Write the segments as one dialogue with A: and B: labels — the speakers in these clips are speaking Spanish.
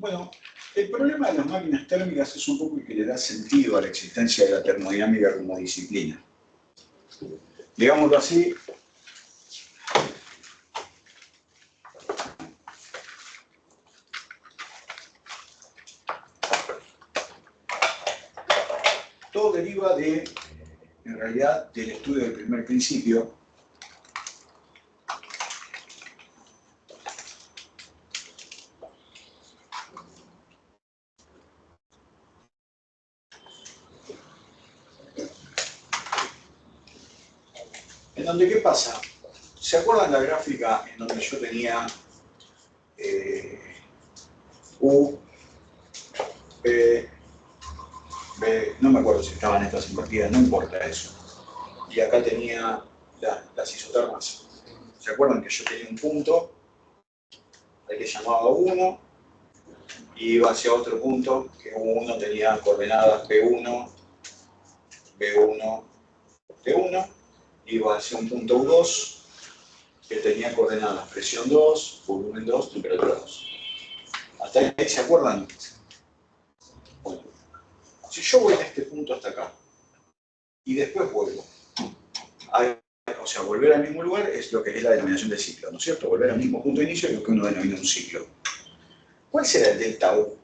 A: Bueno, el problema de las máquinas térmicas es un poco el que le da sentido a la existencia de la termodinámica como disciplina. Digámoslo así, todo deriva de, en realidad, del estudio del primer principio, en donde, ¿qué pasa? ¿Se acuerdan la gráfica en donde yo tenía U, P, B, no me acuerdo si estaban estas invertidas, no importa eso. Y acá tenía las isotermas. ¿Se acuerdan que yo tenía un punto al que llamaba 1 y iba hacia otro punto que U1 tenía coordenadas P1, B1, T1, iba hacia un punto U2 que tenía coordenadas presión 2, volumen 2, temperatura 2. ¿Hasta ahí se acuerdan? Bueno, si yo voy de este punto hasta acá y después vuelvo, o sea, volver al mismo lugar es lo que es la denominación del ciclo, ¿no es cierto? Volver al mismo punto de inicio es lo que uno denomina un ciclo. ¿Cuál será el delta U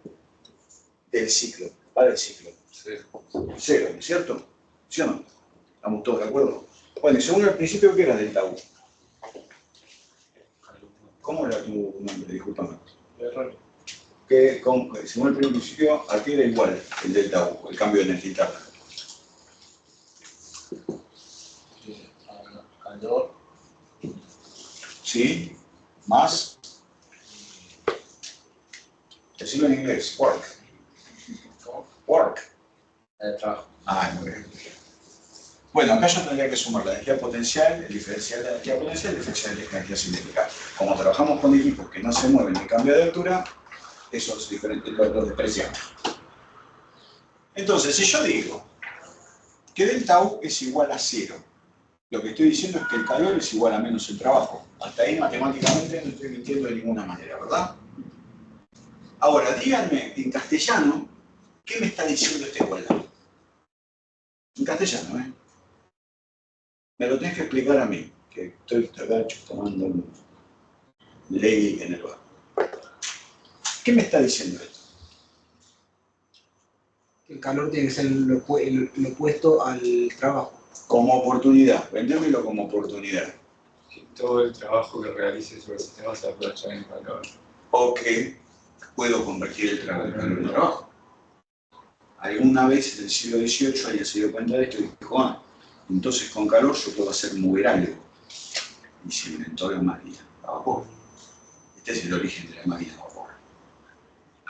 A: del ciclo? ¿Para el ciclo? Cero, ¿no es cierto? ¿Sí o no? ¿Estamos todos de acuerdo? Bueno, y según el principio, ¿qué era delta U? ¿Cómo era tu nombre? Discúlpame. Que según el primer principio, ¿a qué era igual el delta U, el cambio de energía interna?
B: Calor.
A: ¿Sí? ¿Más? Decirlo en inglés, work. Work.
B: El trabajo.
A: Ah, muy bien. Bueno, acá yo tendría que sumar la energía potencial, el diferencial de energía potencial y el diferencial de energía cinética. Como trabajamos con equipos que no se mueven en cambio de altura, esos diferentes los despreciamos. Entonces, si yo digo que delta U es igual a 0, lo que estoy diciendo es que el calor es igual a menos el trabajo. Hasta ahí matemáticamente no estoy mintiendo de ninguna manera, ¿verdad? Ahora, díganme en castellano, ¿qué me está diciendo esta igualdad? En castellano, ¿eh? Me lo tenés que explicar a mí, que estoy acá tomando un ley en el bar. ¿Qué me está diciendo esto?
C: El calor tiene que ser lo opuesto al trabajo.
A: Como oportunidad, vendémelo como oportunidad.
D: Que todo el trabajo que realice sobre el sistema se aprovecha en calor.
A: O que puedo convertir el calor en trabajo. Alguna vez en el siglo XVIII alguien se dio cuenta de esto y dijo, entonces con calor yo puedo hacer mover algo. Y se inventó la máquina a vapor. Este es el origen de la máquina a vapor.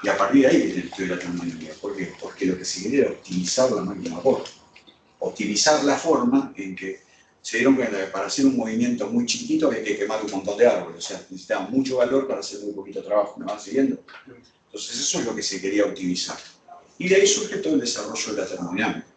A: Y a partir de ahí viene el estudio de la termodinámica. ¿Por qué? Porque lo que se quería era optimizar la máquina a vapor. Optimizar la forma en que se dieron cuenta que para hacer un movimiento muy chiquitito hay que quemar un montón de árboles. O sea, necesitaba mucho valor para hacer muy poquito trabajo. ¿Me van siguiendo? Entonces eso es lo que se quería optimizar. Y de ahí surge todo el desarrollo de la termodinámica.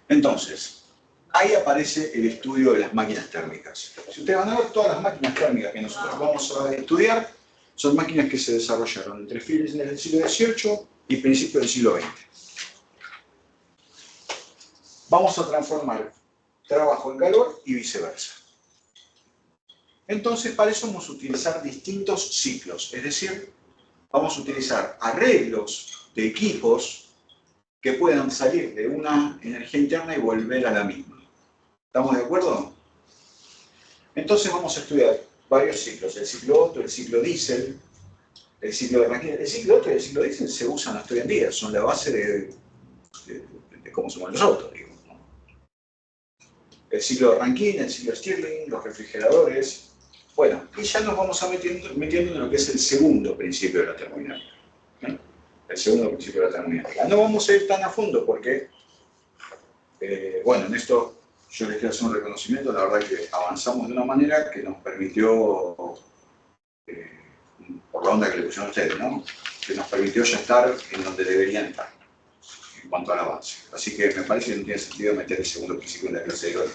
A: Entonces, ahí aparece el estudio de las máquinas térmicas. Si ustedes van a ver, todas las máquinas térmicas que nosotros vamos a estudiar son máquinas que se desarrollaron entre fines del siglo XVIII y principios del siglo XX. Vamos a transformar trabajo en calor y viceversa. Entonces, para eso vamos a utilizar distintos ciclos, es decir, vamos a utilizar arreglos de equipos que puedan salir de una energía interna y volver a la misma. ¿Estamos de acuerdo? Entonces vamos a estudiar varios ciclos, el ciclo Otto, el ciclo diésel, el ciclo de Rankine. El ciclo Otto y el ciclo diésel se usan hasta hoy en día, son la base de cómo se mueven los autos, digo, ¿no? El ciclo de Rankine, el ciclo Stirling, los refrigeradores. Bueno, y ya nos vamos a metiendo en lo que es el segundo principio de la termodinámica. El segundo principio de la termodinámica. No vamos a ir tan a fondo porque, bueno, en esto yo les quiero hacer un reconocimiento. La verdad que avanzamos de una manera que nos permitió, por la onda que le pusieron a ustedes, ¿no? Que nos permitió ya estar en donde deberían estar en cuanto al avance. Así que me parece que no tiene sentido meter el segundo principio en la clase de hoy,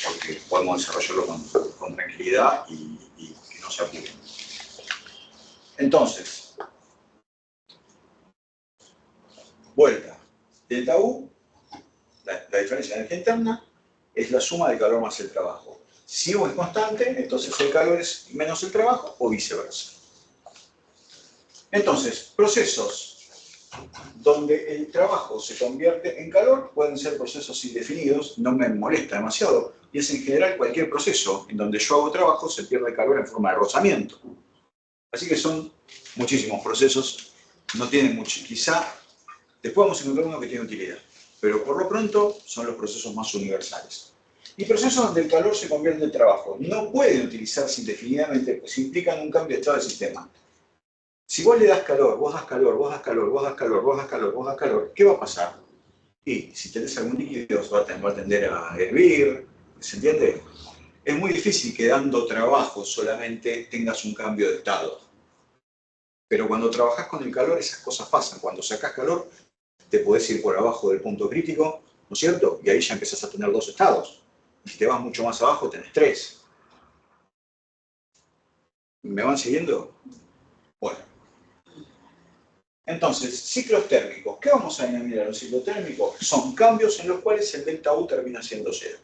A: porque podemos desarrollarlo con tranquilidad y que no se apuren. Entonces, vuelta. Delta U, la diferencia de energía interna, es la suma del calor más el trabajo. Si U es constante, entonces el calor es menos el trabajo o viceversa. Entonces, procesos donde el trabajo se convierte en calor pueden ser procesos indefinidos, no me molesta demasiado, y es en general cualquier proceso en donde yo hago trabajo se pierde calor en forma de rozamiento. Así que son muchísimos procesos, no tienen mucho, quizá después vamos a encontrar uno que tiene utilidad, pero por lo pronto son los procesos más universales. Y procesos donde el calor se convierte en trabajo no pueden utilizarse indefinidamente, pues implican un cambio de estado del sistema. Si vos le das calor, vos das calor, vos das calor, vos das calor, vos das calor, vos das calor, ¿qué va a pasar? Y si tenés algún líquido va a tender a hervir, ¿se entiende? Es muy difícil que dando trabajo solamente tengas un cambio de estado. Pero cuando trabajás con el calor esas cosas pasan. Cuando sacás calor te podés ir por abajo del punto crítico, ¿no es cierto? Y ahí ya empezás a tener dos estados. Y si te vas mucho más abajo tenés tres. ¿Me van siguiendo? Bueno. Entonces, ciclos térmicos. ¿Qué vamos a denominar los ciclos térmicos? Son cambios en los cuales el delta U termina siendo cero.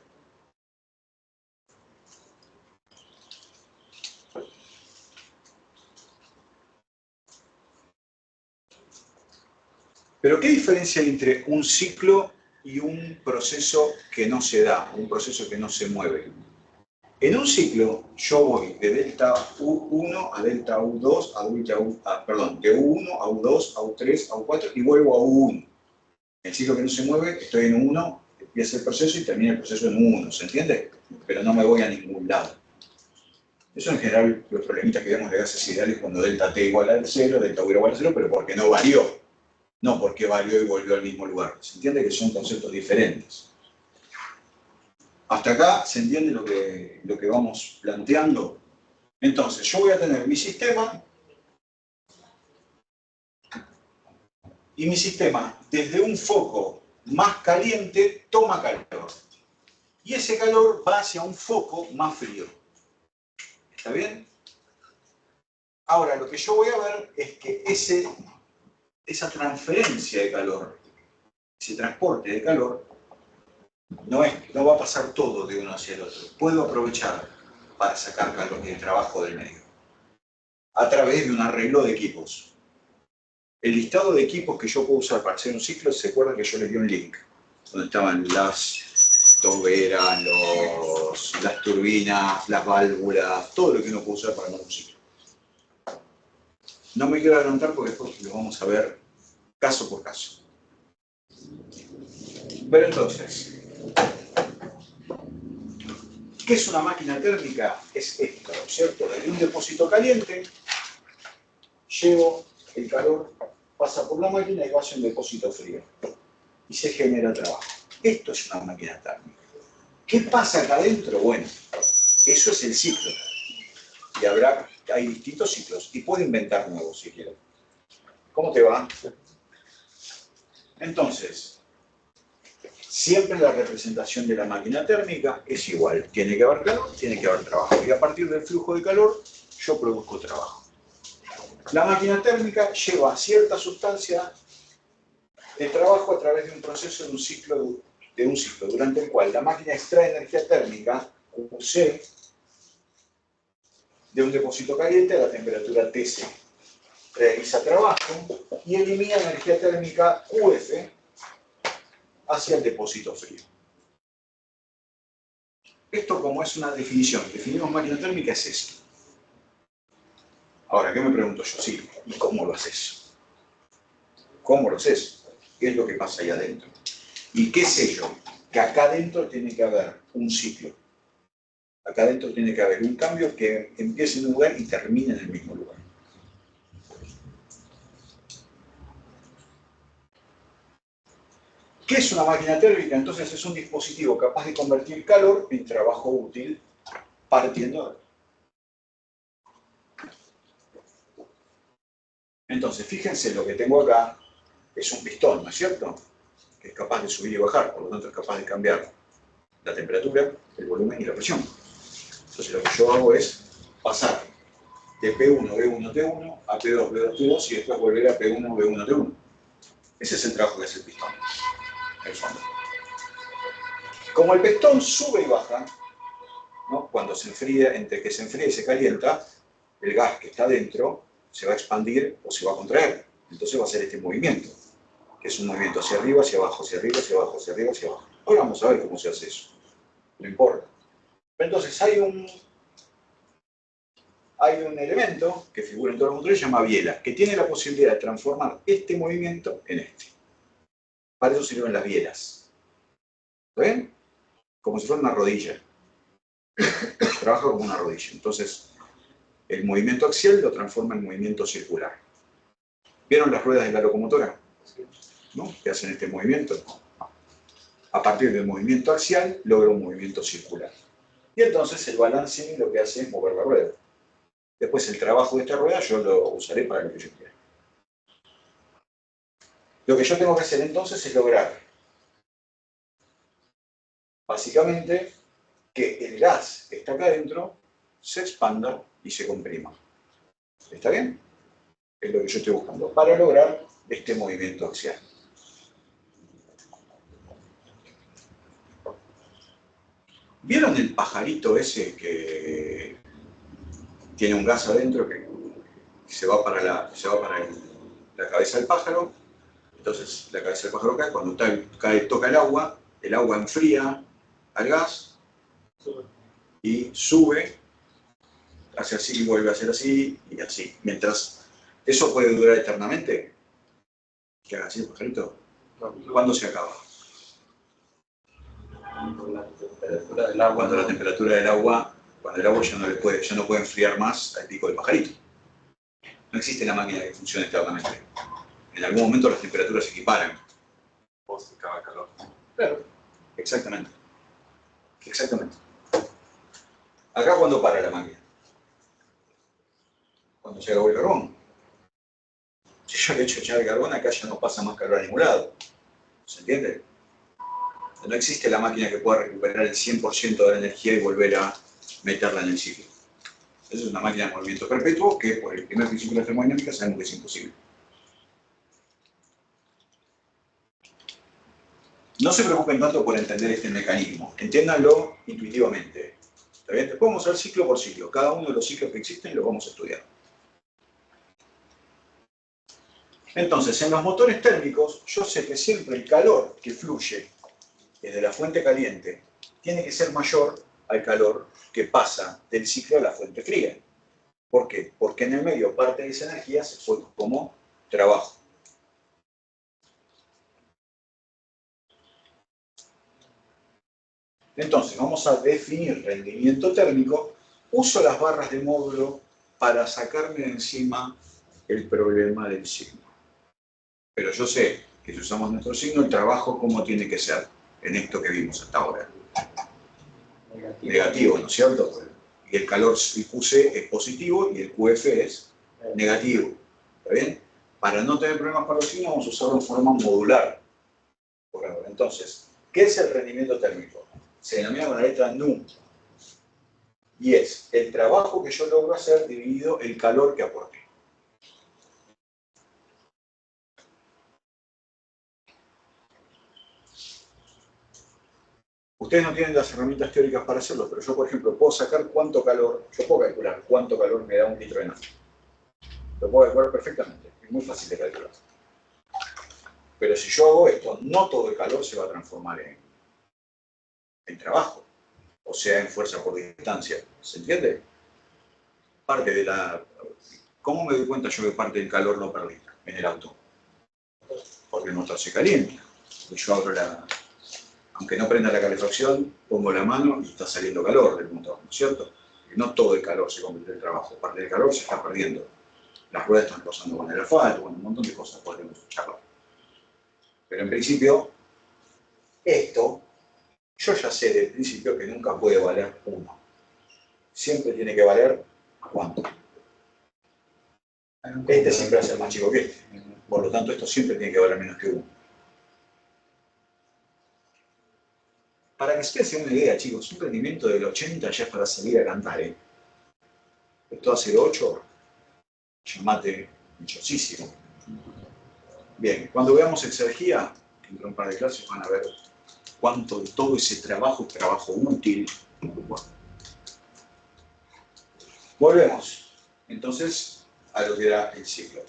A: Pero ¿qué diferencia hay entre un ciclo y un proceso que no se da, un proceso que no se mueve? En un ciclo yo voy de delta U1 a delta U2, de U1 a U2, a U3, a U4 y vuelvo a U1. El ciclo que no se mueve, estoy en U1, empieza el proceso y termina el proceso en U1, ¿se entiende? Pero no me voy a ningún lado. Eso en general los problemitas que vemos de gases ideales cuando delta T igual al 0, delta U igual al 0, pero porque no varió. No porque varió y volvió al mismo lugar. ¿Se entiende que son conceptos diferentes? ¿Hasta acá se entiende lo que vamos planteando? Entonces, yo voy a tener mi sistema y mi sistema, desde un foco más caliente, toma calor. Y ese calor va hacia un foco más frío. ¿Está bien? Ahora, lo que yo voy a ver es que esa transferencia de calor, ese transporte de calor, no va a pasar todo de uno hacia el otro. Puedo aprovechar para sacar calor de trabajo del medio a través de un arreglo de equipos. El listado de equipos que yo puedo usar para hacer un ciclo, ¿se acuerdan que yo les di un link? Donde estaban las toberas, las turbinas, las válvulas, todo lo que uno puede usar para armar un ciclo. No me quiero adelantar porque después lo vamos a ver caso por caso. Pero entonces, ¿qué es una máquina térmica? Es esto, ¿cierto? Desde un depósito caliente, llevo el calor, pasa por la máquina y va hacia un depósito frío. Y se genera trabajo. Esto es una máquina térmica. ¿Qué pasa acá adentro? Bueno, eso es el ciclo. Y hay distintos ciclos. Y puedo inventar nuevos si quiero. ¿Cómo te va? Entonces, siempre la representación de la máquina térmica es igual. Tiene que haber calor, tiene que haber trabajo. Y a partir del flujo de calor, yo produzco trabajo. La máquina térmica lleva cierta sustancia de trabajo a través de un proceso de un ciclo, durante el cual la máquina extrae energía térmica, QC, de un depósito caliente a la temperatura TC. Realiza trabajo y elimina energía térmica QF hacia el depósito frío. Esto, como es una definición, definimos máquina térmica, es esto. Ahora, ¿qué me pregunto yo? Sí, ¿y cómo lo haces? ¿Cómo lo haces? ¿Qué es lo que pasa ahí adentro? ¿Y qué sé yo? Que acá adentro tiene que haber un ciclo. Acá adentro tiene que haber un cambio que empiece en un lugar y termine en el mismo lugar. ¿Qué es una máquina térmica? Entonces es un dispositivo capaz de convertir calor en trabajo útil partiendo de... Entonces, fíjense, lo que tengo acá es un pistón, ¿no es cierto? Que es capaz de subir y bajar, por lo tanto es capaz de cambiar la temperatura, el volumen y la presión. Entonces lo que yo hago es pasar de P1, B1, T1 a P2, B2, T2 y después volver a P1, B1, T1. Ese es el trabajo que hace el pistón, en el fondo. Como el pistón sube y baja, ¿no? Cuando se enfría, entre que se enfría y se calienta, el gas que está dentro se va a expandir o se va a contraer. Entonces va a hacer este movimiento, que es un movimiento hacia arriba, hacia abajo, hacia arriba, hacia abajo, hacia arriba, hacia abajo. Ahora vamos a ver cómo se hace eso. No importa. Entonces hay un elemento que figura en todos los motores, se llama biela, que tiene la posibilidad de transformar este movimiento en este. Para eso sirven las bielas. ¿Ven? Como si fuera una rodilla. Trabaja como una rodilla. Entonces, el movimiento axial lo transforma en movimiento circular. ¿Vieron las ruedas de la locomotora? ¿No? Que hacen este movimiento. A partir del movimiento axial, logra un movimiento circular. Y entonces el balancing lo que hace es mover la rueda. Después el trabajo de esta rueda yo lo usaré para lo que yo quiera. Lo que yo tengo que hacer entonces es lograr, básicamente, que el gas que está acá adentro se expanda y se comprima. ¿Está bien? Es lo que yo estoy buscando para lograr este movimiento axial. ¿Vieron el pajarito ese que tiene un gas adentro que se va para la cabeza del pájaro? Entonces la cabeza del pájaro cae, cuando toca el agua enfría al gas y sube, hace así y vuelve a hacer así y así. Mientras eso puede durar eternamente, ¿qué haga así el pajarito? ¿Cuándo se acaba? Cuando la temperatura del agua, cuando el agua ya no puede enfriar más al pico del pajarito. No existe la máquina que funcione eternamente. En algún momento las temperaturas se equiparan.
D: O se acaba el calor.
A: Claro. Exactamente. Exactamente. Acá, ¿cuándo para la máquina? Cuando se acabó el carbón. Si yo le echo echar el carbón, acá ya no pasa más calor a ningún lado. ¿Se entiende? No existe la máquina que pueda recuperar el 100% de la energía y volver a meterla en el ciclo. Esa es una máquina de movimiento perpetuo que, por el primer principio de la termodinámica, sabemos que es imposible. No se preocupen tanto por entender este mecanismo. Entiéndanlo intuitivamente. ¿Está bien? Después vamos a ver ciclo por ciclo. Cada uno de los ciclos que existen los vamos a estudiar. Entonces, en los motores térmicos, yo sé que siempre el calor que fluye desde la fuente caliente tiene que ser mayor al calor que pasa del ciclo a la fuente fría. ¿Por qué? Porque en el medio parte de esa energía se fue como trabajo. Entonces, vamos a definir rendimiento térmico. Uso las barras de módulo para sacarme de encima el problema del signo. Pero yo sé que si usamos nuestro signo, el trabajo cómo tiene que ser en esto que vimos hasta ahora. Negativo, ¿no es cierto? Y el calor, el QC es positivo y el QF es negativo. ¿Está bien? Para no tener problemas con los signos, vamos a usarlo en forma modular. Por ahora. Entonces, ¿qué es el rendimiento térmico? Se denomina con la letra Nu. Y es el trabajo que yo logro hacer dividido el calor que aporté. Ustedes no tienen las herramientas teóricas para hacerlo, pero yo, por ejemplo, puedo sacar cuánto calor, yo puedo calcular cuánto calor me da un litro de nafta. Lo puedo calcular perfectamente, es muy fácil de calcular. Pero si yo hago esto, no todo el calor se va a transformar en trabajo, o sea, en fuerza por distancia. ¿Se entiende? Parte de la... ¿Cómo me doy cuenta yo que parte del calor lo perdí en el auto? Porque el motor se calienta. Yo abro la... Aunque no prenda la calefacción, pongo la mano y está saliendo calor del motor, ¿no es cierto? Y no todo el calor se convierte en trabajo, parte del calor se está perdiendo. Las ruedas están rozando con el asfalto, bueno, un montón de cosas podemos charlar. Pero en principio, esto, yo ya sé del principio que nunca puede valer 1. Siempre tiene que valer ¿cuánto? Este siempre va a ser más chico que este. Por lo tanto, esto siempre tiene que valer menos que 1. Para que se den una idea, chicos, un rendimiento del 80 ya es para salir a cantar, ¿eh? Esto hace 8, llamate muchísimo. Bien, cuando veamos exergía, dentro de un par de clases van a ver cuánto de todo ese trabajo es trabajo útil. Bueno. Volvemos, entonces, a lo que era el ciclo.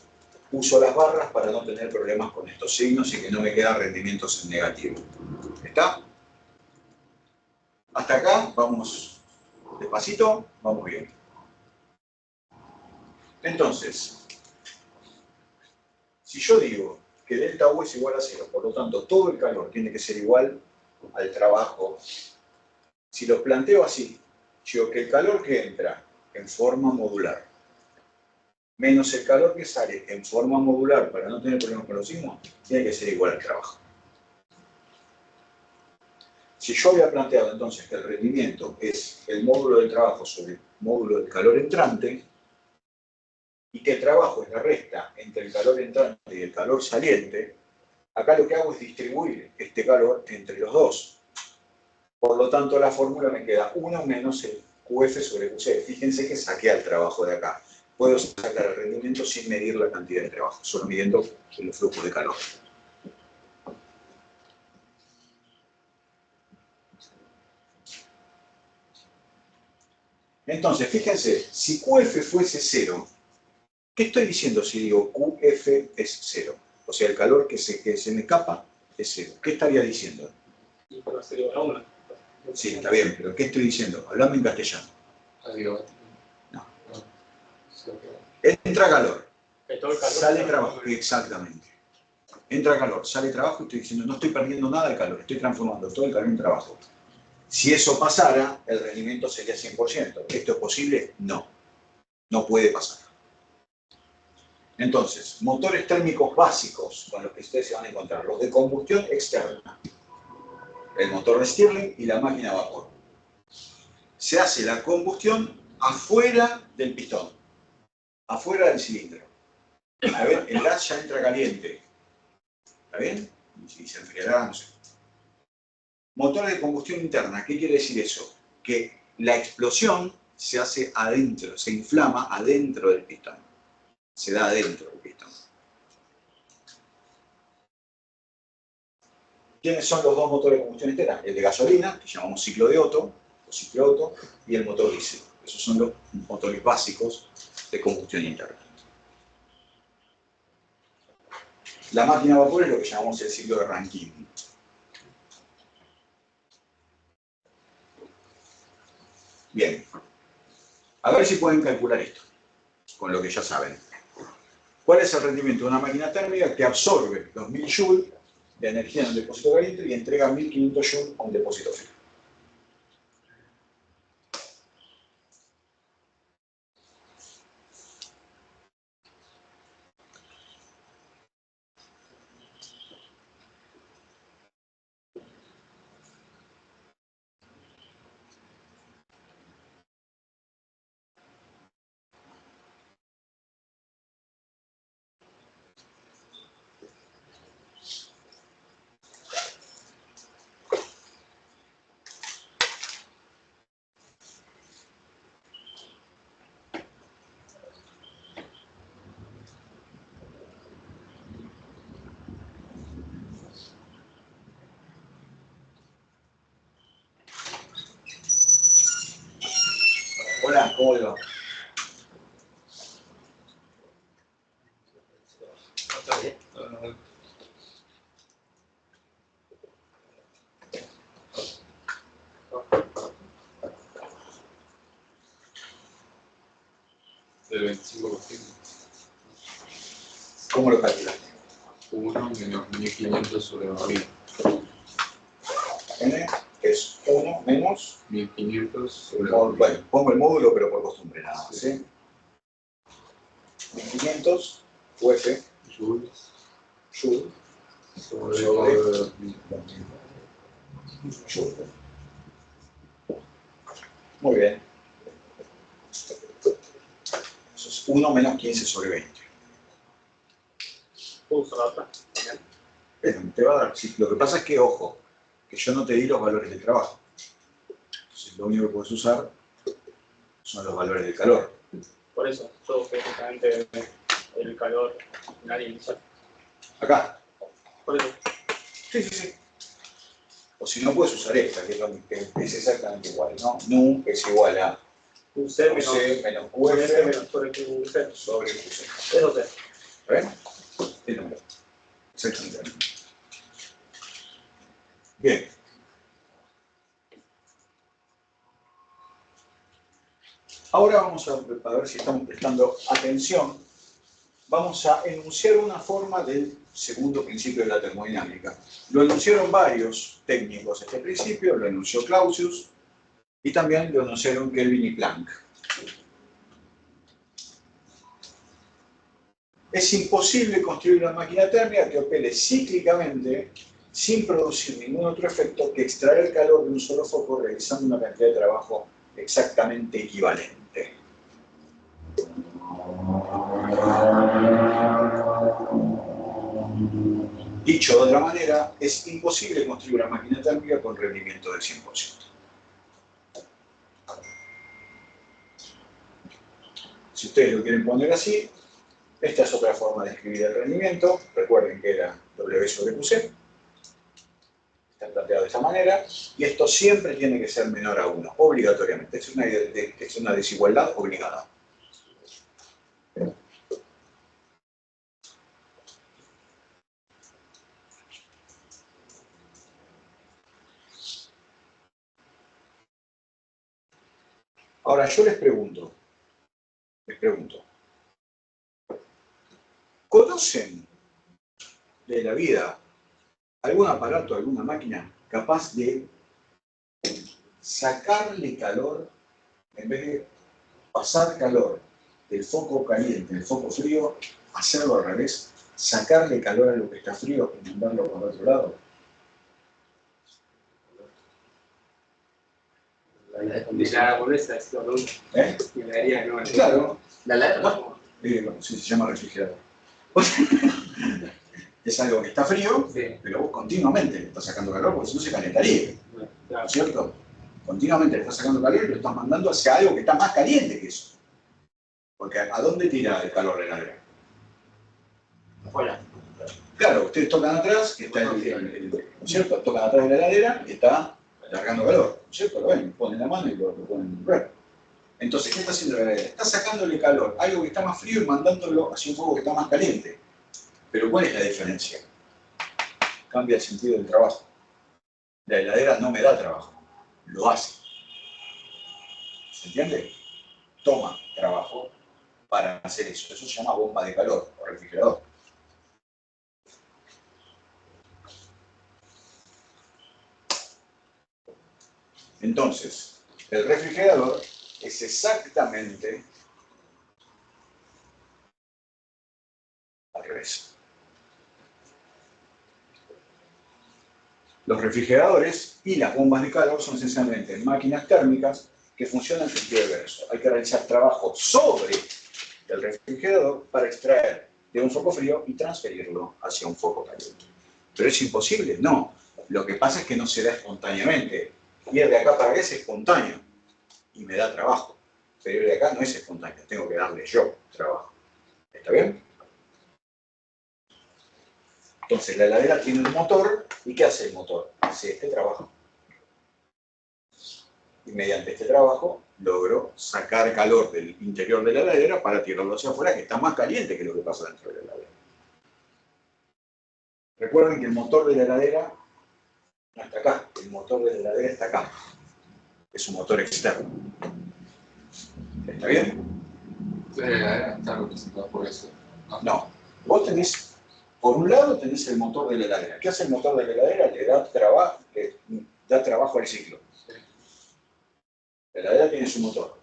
A: Uso las barras para no tener problemas con estos signos y que no me quedan rendimientos en negativo. ¿Está? Hasta acá, vamos despacito, vamos bien. Entonces, si yo digo que delta U es igual a 0, por lo tanto, todo el calor tiene que ser igual al trabajo. Si lo planteo así, digo que el calor que entra en forma modular menos el calor que sale en forma modular para no tener problemas con los signos, tiene que ser igual al trabajo. Si yo había planteado entonces que el rendimiento es el módulo del trabajo sobre el módulo del calor entrante, y que el trabajo es la resta entre el calor entrante y el calor saliente, acá lo que hago es distribuir este calor entre los dos. Por lo tanto, la fórmula me queda 1 menos el QF sobre QC. Fíjense que saqué al trabajo de acá. Puedo sacar el rendimiento sin medir la cantidad de trabajo, solo midiendo el flujo de calor. Entonces, fíjense, si QF fuese 0, ¿qué estoy diciendo si digo QF es 0? O sea, el calor que se me escapa es 0. ¿Qué estaría diciendo? Sí, está bien, pero ¿qué estoy diciendo? Hablame en castellano. No. Entra calor, sale trabajo. Exactamente. Entra calor, sale trabajo y estoy diciendo, no estoy perdiendo nada de calor, estoy transformando todo el calor en trabajo. Si eso pasara, el rendimiento sería 100%. ¿Esto es posible? No. No puede pasar. Entonces, motores térmicos básicos con los que ustedes se van a encontrar, los de combustión externa, el motor de Stirling y la máquina a vapor. Se hace la combustión afuera del pistón, afuera del cilindro. A ver, el gas ya entra caliente. ¿Está bien? Y se enfriará, no sé. Motor de combustión interna, ¿qué quiere decir eso? Que la explosión se hace adentro, se inflama adentro del pistón. Se da adentro del pistón. ¿Quiénes son los dos motores de combustión interna? El de gasolina, que llamamos ciclo de Otto, o ciclo Otto, y el motor diésel. Esos son los motores básicos de combustión interna. La máquina a vapor es lo que llamamos el ciclo de Rankine. Bien. A ver si pueden calcular esto, con lo que ya saben. ¿Cuál es el rendimiento de una máquina térmica que absorbe los 1000 joules de energía en un depósito caliente y entrega 1500 joules a un depósito frío? Hola, ¿cómo le va?
D: ¿Está bien? Del 25%.
A: ¿Cómo lo calculaste?
D: 1 menos 1500 sobre 1000.
A: N es 1 menos...
D: 1500 sobre 1000.
A: Bueno, pongo el módulo, pero por costumbre nada más. ¿Sí? 1500 UF
D: Joules
A: Joule
D: sobre
A: sobre
D: 2000.
A: Joule. Muy bien. Eso es 1 menos 15 sobre 20.
B: ¿Puedo usar la otra?
A: Te va a dar, sí, lo que pasa es que, ojo, que yo no te di los valores del trabajo. Entonces, lo único que puedes usar son los valores del calor.
B: Por eso, yo usé justamente el calor final inicial.
A: Acá.
B: Por eso.
A: Sí, sí, sí. O si no, puedes usar esta, que es exactamente igual, ¿no? Nu es igual a
B: UC
A: menos
B: menos
A: QF
B: menos por el QC.
A: sobre QC.
B: Eso es.
A: ¿Ven? Es lo mismo. Exactamente. lo mismo. Bien. Ahora vamos a ver si estamos prestando atención. Vamos a enunciar una forma del segundo principio de la termodinámica. Lo enunciaron varios técnicos este principio, lo enunció Clausius y también lo enunciaron Kelvin y Planck. Es imposible construir una máquina térmica que opere cíclicamente sin producir ningún otro efecto que extraer calor de un solo foco realizando una cantidad de trabajo exactamente equivalente. Dicho de otra manera, es imposible construir una máquina térmica con rendimiento del 100%. Si ustedes lo quieren poner así, esta es otra forma de escribir el rendimiento. Recuerden que era W sobre QC. Está planteado de esta manera. Y esto siempre tiene que ser menor a 1, obligatoriamente. Es una desigualdad obligada. Ahora yo les pregunto, ¿conocen de la vida algún aparato, alguna máquina capaz de sacarle calor en vez de pasar calor del foco caliente al foco frío, hacerlo al revés, sacarle calor a lo que está frío y mandarlo por otro lado?
D: La japonesa es lo mismo.
A: ¿Eh?
D: Y la haría no.
A: Claro.
C: La ladra.
A: Bueno, sí, se llama refrigerador. Es algo que está frío,
D: Sí.
A: pero vos continuamente le estás sacando calor porque si no se calentaría, ¿no es cierto? Continuamente le estás sacando calor y lo estás mandando hacia algo que está más caliente que eso. Porque ¿a dónde tira el calor la heladera?
C: Afuera.
A: Claro, ustedes tocan atrás, que está ¿no es cierto? Tocan atrás de la heladera y está largando calor, ¿no es cierto? Lo ven, ponen la mano y lo ponen en el cuerpo. Entonces, ¿qué está haciendo la heladera? Está sacándole calor, algo que está más frío y mandándolo hacia un fuego que está más caliente. Pero ¿cuál es la diferencia? Cambia el sentido del trabajo. La heladera no me da trabajo, lo hace. ¿Se entiende? Toma trabajo para hacer eso. Eso se llama bomba de calor o refrigerador. Entonces, el refrigerador es exactamente al revés. Los refrigeradores y las bombas de calor son esencialmente máquinas térmicas que funcionan en sentido inverso. Hay que realizar trabajo sobre el refrigerador para extraer de un foco frío y transferirlo hacia un foco caliente. ¿Pero es imposible? No. Lo que pasa es que no se da espontáneamente. Ir de acá para allá es espontáneo y me da trabajo. Pero ir de acá no es espontáneo, tengo que darle yo trabajo. ¿Está bien? Entonces la heladera tiene un motor, ¿y qué hace el motor? Hace este trabajo. Y mediante este trabajo logro sacar calor del interior de la heladera para tirarlo hacia afuera, que está más caliente que lo que pasa dentro de la heladera. Recuerden que el motor de la heladera no está acá, el motor de la heladera está acá. Es un motor externo. ¿Está bien?
D: La heladera está representada por eso.
A: No. Vos tenés, por un lado tenés el motor de la heladera. ¿Qué hace el motor de la heladera? Le da trabajo al ciclo. La heladera tiene su motor.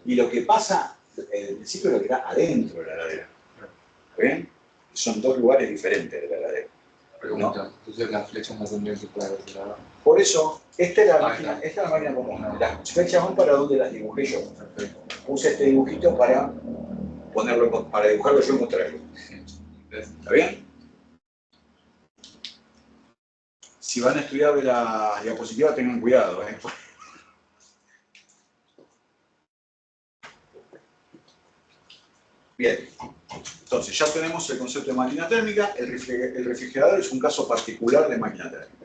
A: Y lo que pasa, el ciclo lo que está adentro de la heladera. ¿Está bien? Son dos lugares diferentes de la heladera.
D: Pregunta,
A: ¿no?
D: entonces las flechas no tendrían que estar de lado.
A: Por eso, esta es la máquina común. Las flechas van para donde las dibujé yo. Puse este dibujito para ponerlo, para dibujarlo yo y mostrarlo. ¿Está bien? Si van a estudiar de la diapositiva, tengan cuidado. Bien. Entonces, ya tenemos el concepto de máquina térmica. El refrigerador es un caso particular de máquina térmica.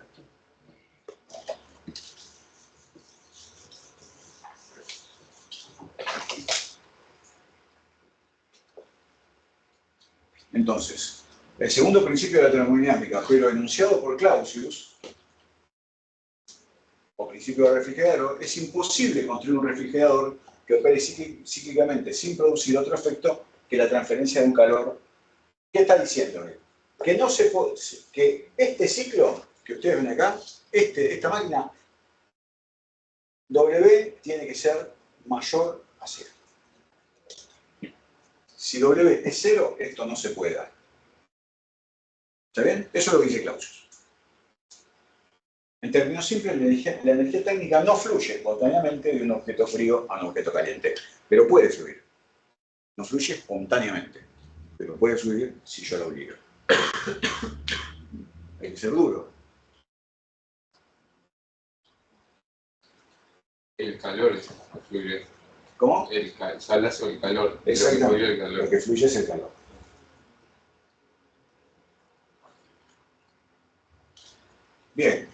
A: Entonces, el segundo principio de la termodinámica, pero enunciado por Clausius, o principio del refrigerador, es imposible construir un refrigerador que opere cíclicamente sin producir otro efecto que la transferencia de un calor. ¿Qué está diciéndole? Que no se puede, que este ciclo que ustedes ven acá, esta máquina W tiene que ser mayor a 0. Si W es 0, esto no se puede dar. ¿Está bien? Eso es lo que dice Clausius. En términos simples, la energía térmica no fluye espontáneamente de un objeto frío a un objeto caliente, pero puede fluir. No fluye espontáneamente, pero puede fluir si yo lo obligo. Hay que ser duro.
D: El calor es lo que fluye.
A: ¿Cómo?
D: El salazo, el calor.
A: Exactamente.
D: El
A: Lo que fluye es el calor. Bien.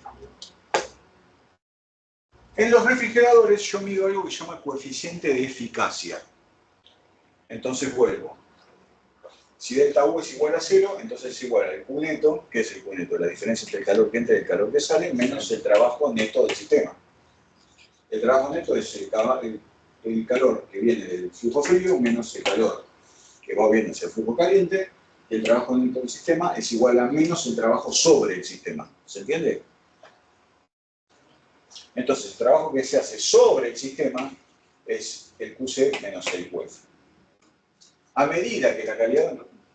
A: En los refrigeradores yo mido algo que se llama coeficiente de eficacia. Entonces vuelvo. Si delta U es igual a 0, entonces es igual al Q neto. ¿Qué es el Q neto? La diferencia entre el calor que entra y el calor que sale, menos el trabajo neto del sistema. El trabajo neto es el calor que viene del flujo frío menos el calor que va bien hacia el flujo caliente, y el trabajo neto del sistema es igual a menos el trabajo sobre el sistema. ¿Se entiende? Entonces, el trabajo que se hace sobre el sistema es el QC menos el QF. A medida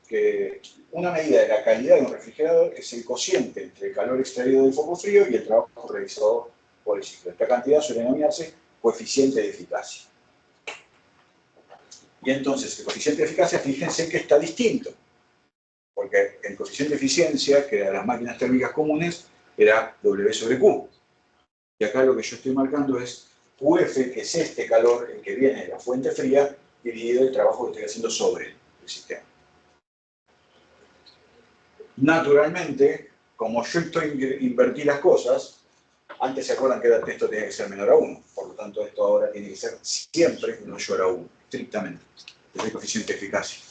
A: que una medida de la calidad de un refrigerador es el cociente entre el calor extraído del foco frío y el trabajo realizado por el ciclo. Esta cantidad suele denominarse coeficiente de eficacia. Y entonces, el coeficiente de eficacia, fíjense que está distinto. Porque el coeficiente de eficiencia, que era de las máquinas térmicas comunes, era W sobre Q. Y acá lo que yo estoy marcando es QF, que es este calor, el que viene de la fuente fría, dividido el trabajo que estoy haciendo sobre el sistema. Naturalmente, como yo invertí las cosas, antes se acuerdan que esto tenía que ser menor a 1, por lo tanto esto ahora tiene que ser siempre mayor a 1, estrictamente. Es el coeficiente de eficacia.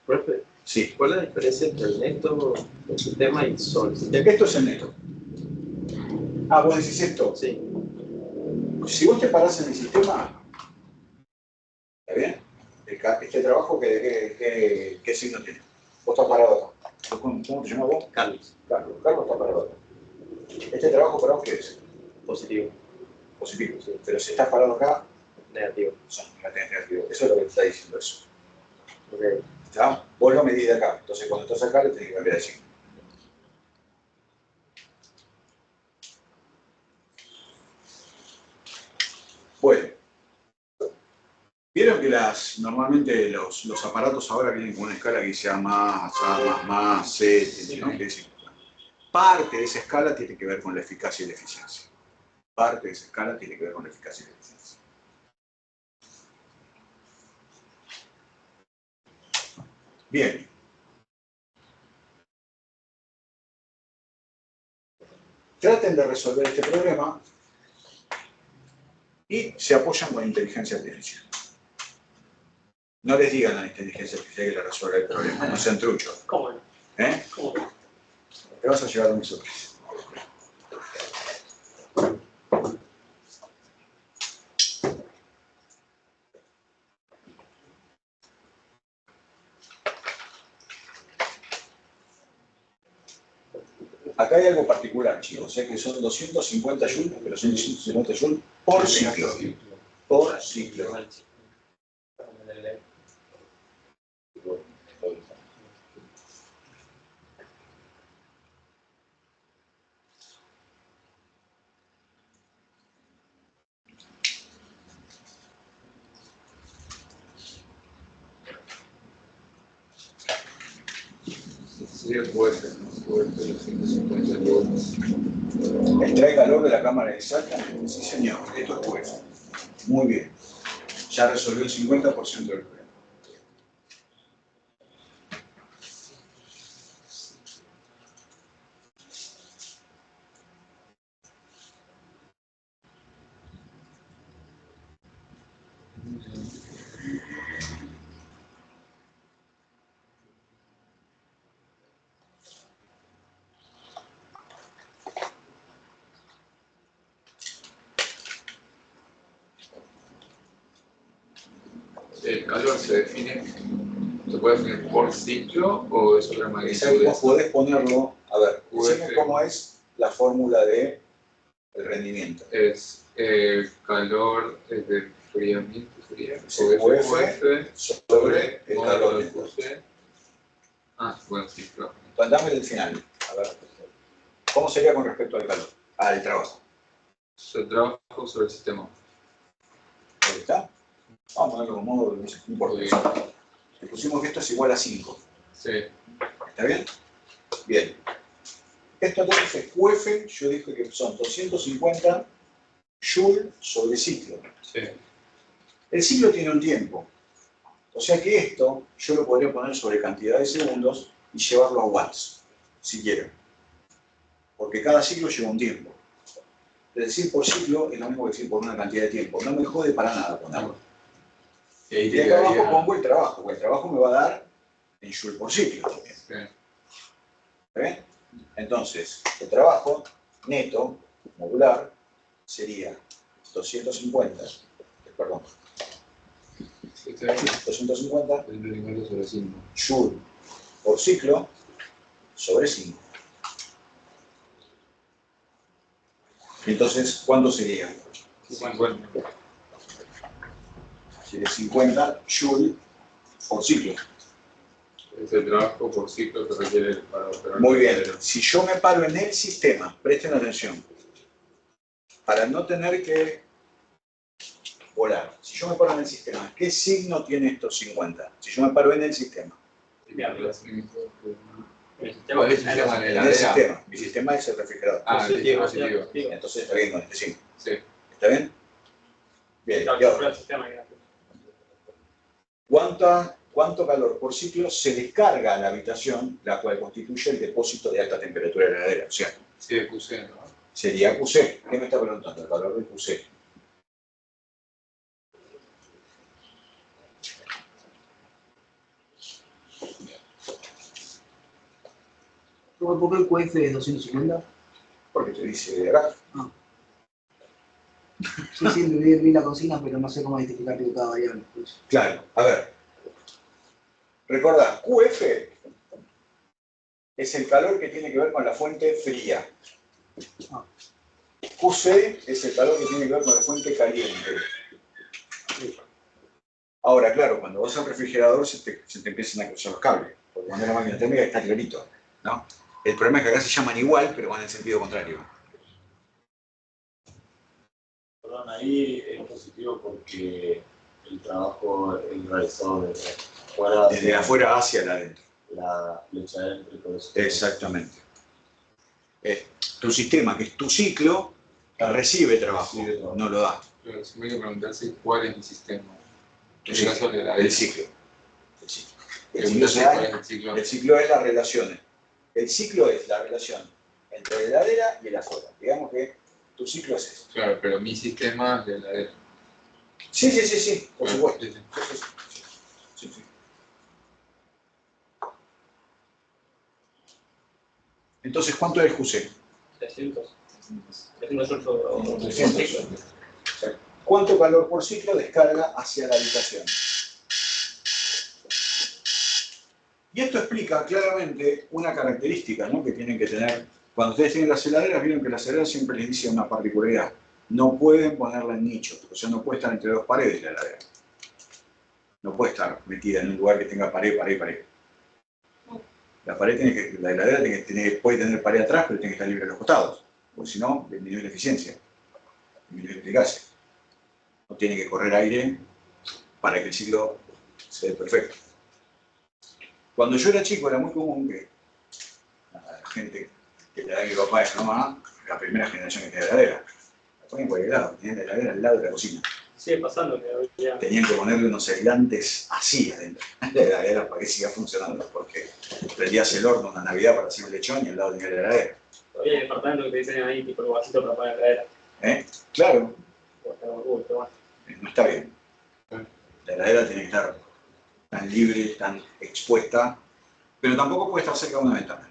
B: Profe,
A: Sí.
B: ¿cuál es la diferencia entre el neto del sistema y el sobre el sistema?
A: Esto es el neto. Ah, vos decís esto.
B: Sí.
A: Si vos te parás en el sistema, ¿está bien? Este trabajo, ¿qué signo tiene? Vos estás parado acá. ¿Cómo te llamas vos?
B: Carlos.
A: Carlos. Carlos está parado acá. ¿Este trabajo para vos qué es?
B: Positivo.
A: Positivo, sí. Pero si estás parado acá,
B: Negativo.
A: la tenés negativo. Eso es lo que te está diciendo eso.
B: Ok.
A: ¿Está? Vos lo medís de acá. Entonces cuando estás acá le tenés que cambiar de signo. Bueno. Vieron que normalmente los aparatos ahora vienen con una escala que se llama más, C, ¿no? Que es, parte de esa escala tiene que ver con la eficacia y la eficiencia. Parte de esa escala tiene que ver con la eficacia y la eficiencia. Bien. Traten de resolver este problema y se apoyan con inteligencia artificial. No les digan a la inteligencia artificial que le resuelva el problema, no sean truchos.
B: ¿Cómo no?
A: ¿Eh?
B: ¿Cómo no?
A: Te vas a llevar a mi sorpresa. Acá hay algo particular, chicos, que son 250 joules, pero son 250 joules por ciclo. Por ciclo.
D: Sí, puede ser, ¿no? Puede ser los 150 volts.
A: ¿Extrae calor de la cámara exactamente? Sí, señor. Esto es pues. Muy bien. Ya resolvió el 50% del problema.
D: ¿El calor se define, se puede definir por ciclo o es otra magnitud?
A: Exacto, podés ponerlo, a ver,
D: UF.
A: decime cómo es la fórmula de el rendimiento.
D: Es calor de enfriamiento, fría,
A: Sí,
D: o
A: UF sobre el
D: módulo
A: calor
D: de
A: neto.
D: QC. Ah, bueno, sí, claro.
A: Dame el final. A ver, ¿cómo sería con respecto al calor? Al trabajo.
D: El trabajo sobre el sistema.
A: Ahí está. Vamos a ponerlo como modo, no sé, no importa.
D: Muy
A: Le pusimos que esto es igual a 5.
D: Sí,
A: ¿Está bien? Bien. Esto entonces es QF, yo dije que son 250 Joule sobre ciclo.
D: sí.
A: El ciclo tiene un tiempo. O sea que esto yo lo podría poner sobre cantidad de segundos y llevarlo a watts, si quiero. Porque cada ciclo lleva un tiempo. Es decir, por ciclo es lo mismo que decir por una cantidad de tiempo. No me jode para nada ponerlo.
D: Y ahí
A: Y
D: te
A: acá abajo
D: quedaría.
A: pongo el trabajo, porque el trabajo me va a dar en Joule por ciclo también.
D: Sí.
A: ¿Está bien? Entonces, el trabajo neto, modular, sería 250, perdón,
D: Este es
A: 250
D: el rendimiento sobre 5.
A: Joule por ciclo sobre 5. Entonces, ¿cuánto sería?
D: 50.
A: Sería 50 Joule por ciclo.
D: Es el trabajo por ciclo que requiere para operar.
A: Muy bien. Si yo me paro en el sistema, presten atención, para no tener que volar. Si yo me paro en el sistema, ¿qué signo tiene estos 50? Si yo me paro en el sistema.
D: ¿Cuál es el sistema de
A: En
D: la
A: el sistema. Mi sistema es el refrigerador.
D: Ah, el
B: Positivo,
D: positivo.
A: Entonces está bien con este signo.
D: Sí.
A: ¿Está bien? Bien.
B: Claro,
A: ¿Y ahora?
B: el sistema que
A: ¿Cuánto calor por ciclo se descarga a la habitación, la cual constituye el depósito de alta temperatura de la heladera? O sea,
D: Sí, de QC, ¿no?
A: sería QC. ¿Qué me está preguntando? El valor del QC.
C: ¿Por qué el QF es 250?
A: Porque te dice acá.
C: Sí, sí, vi la consigna, pero no sé cómo identificar cada variable. Pues.
A: Claro, a ver. Recordá, QF es el calor que tiene que ver con la fuente fría. QC es el calor que tiene que ver con la fuente caliente. Ahora, claro, cuando vas al refrigerador se te empiezan a cruzar los cables, porque cuando es la máquina térmica está clarito, ¿no? El problema es que acá se llaman igual, pero van en sentido contrario.
E: Perdón, ahí es positivo porque el trabajo es realizado desde afuera.
A: Desde afuera hacia el adentro.
E: La flecha adentro y todo eso.
A: Exactamente. Tu sistema, que es tu ciclo, recibe trabajo, no lo da.
D: Pero si me hay que preguntarse cuál es mi sistema.
A: Tu
D: En el
A: ciclo,
D: caso de la
A: el ciclo. El ciclo.
D: Preguntarse cuál es el ciclo.
A: El ciclo es la relación. El ciclo es la relación entre la heladera y el afuera. Digamos que tu ciclo es eso.
D: Claro, pero mi sistema es de la.
A: Sí, por supuesto.
D: Sí, sí.
A: Sí. Entonces, ¿cuánto es el QC?
B: 300. 300
A: 300. ¿Cuánto calor por ciclo descarga hacia la habitación? Y esto explica claramente una característica, ¿no?, que tienen que tener. Cuando ustedes tienen las heladeras, vieron que las heladeras siempre les dicen una particularidad. No pueden ponerla en nicho, o sea, no puede estar entre dos paredes la heladera. No puede estar metida en un lugar que tenga pared. La heladera puede tener pared atrás, pero tiene que estar libre a los costados, porque si no, disminuye la eficiencia, disminuye la eficacia. No tiene que correr aire para que el ciclo se dé perfecto. Cuando yo era chico era muy común que la gente que le da mi papá y mi mamá, la primera generación que tenía heladera, la ponían por el lado, tenían la heladera al lado de la cocina.
B: Sigue pasando que hoy día.
A: Tenían que ponerle unos aislantes así adentro de la heladera para que siga funcionando, porque prendías el horno una Navidad para hacer un lechón y al lado tenía la heladera.
B: Todavía hay departamentos que te dicen ahí, tipo el vasito para apagar la heladera.
A: Claro,
B: Pero bueno.
A: no está bien. La heladera tiene que estar tan libre, tan expuesta, pero tampoco puede estar cerca de una ventana.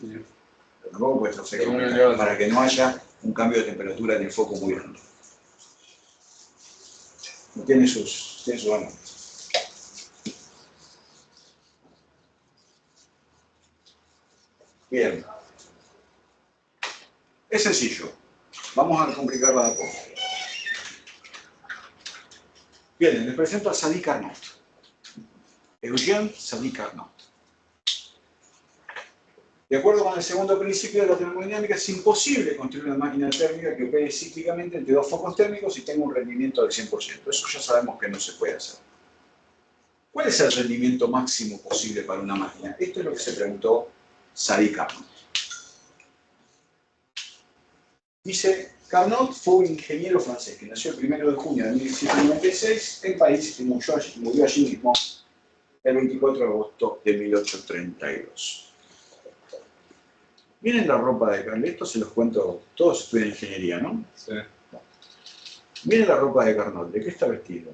A: Pero tampoco puede estar cerca de una ventana para que no haya un cambio de temperatura en el foco muy grande. Tiene sus ventajas. Bien. Es sencillo. Vamos a complicarla de a poco. Bien, les presento a Sadi Carnot. Eugène Sadi Carnot. De acuerdo con el segundo principio de la termodinámica, es imposible construir una máquina térmica que opere cíclicamente entre dos focos térmicos y tenga un rendimiento del 100%. Eso ya sabemos que no se puede hacer. ¿Cuál es el rendimiento máximo posible para una máquina? Esto es lo que se preguntó Sadi Carnot. Dice, Carnot fue un ingeniero francés que nació el 1 de junio de 1796 en París y murió allí mismo el 24 de agosto de 1832. Miren la ropa de Carnot, esto se los cuento, todos estudian ingeniería, ¿no?
D: Sí.
A: Miren la ropa de Carnot, ¿de qué está vestido?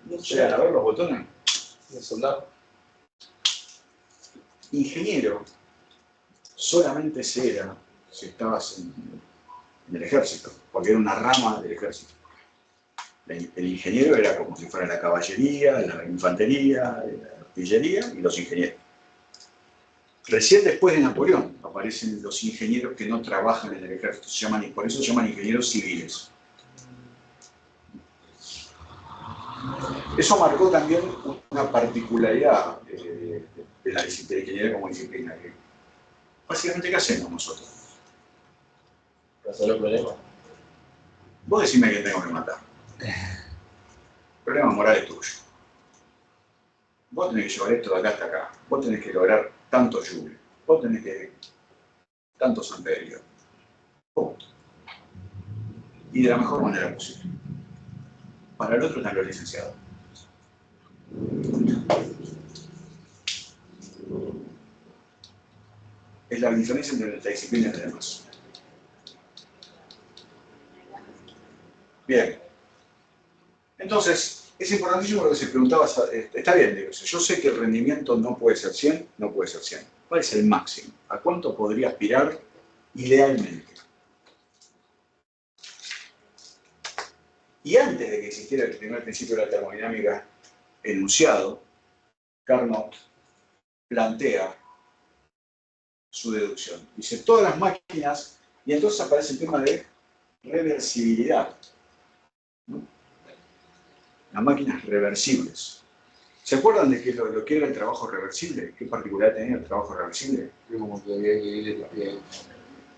A: ¿Llegan a ver los botones?
B: De soldado.
A: Ingeniero solamente se era si estabas en el ejército, porque era una rama del ejército. El ingeniero era como si fuera la caballería, la infantería, la artillería y los ingenieros. Recién después de Napoleón aparecen los ingenieros que no trabajan en el ejército, por eso se llaman ingenieros civiles. Eso marcó también una particularidad de la ingeniería como disciplina. Que básicamente, ¿qué hacemos nosotros?
B: Resolver problemas.
A: Vos decime que tengo que matar. El problema moral es tuyo. Vos tenés que llevar esto de acá hasta acá. Vos tenés que lograr tanto joule. Vos tenés que tantos amperios. Punto. Y de la mejor manera posible. Para el otro están los licenciados. Es la diferencia entre nuestra disciplina y las demás. Bien. Entonces, es importantísimo lo que se preguntaba. Está bien, digo, yo sé que el rendimiento no puede ser 100, no puede ser 100. ¿Cuál es el máximo? ¿A cuánto podría aspirar idealmente? Y antes de que existiera el primer principio de la termodinámica enunciado, Carnot plantea su deducción. Dice, todas las máquinas, y entonces aparece el tema de reversibilidad, ¿no? Las máquinas reversibles. ¿Se acuerdan de lo que era el trabajo reversible? ¿Qué particularidad tenía el trabajo reversible?
D: Como que había que ir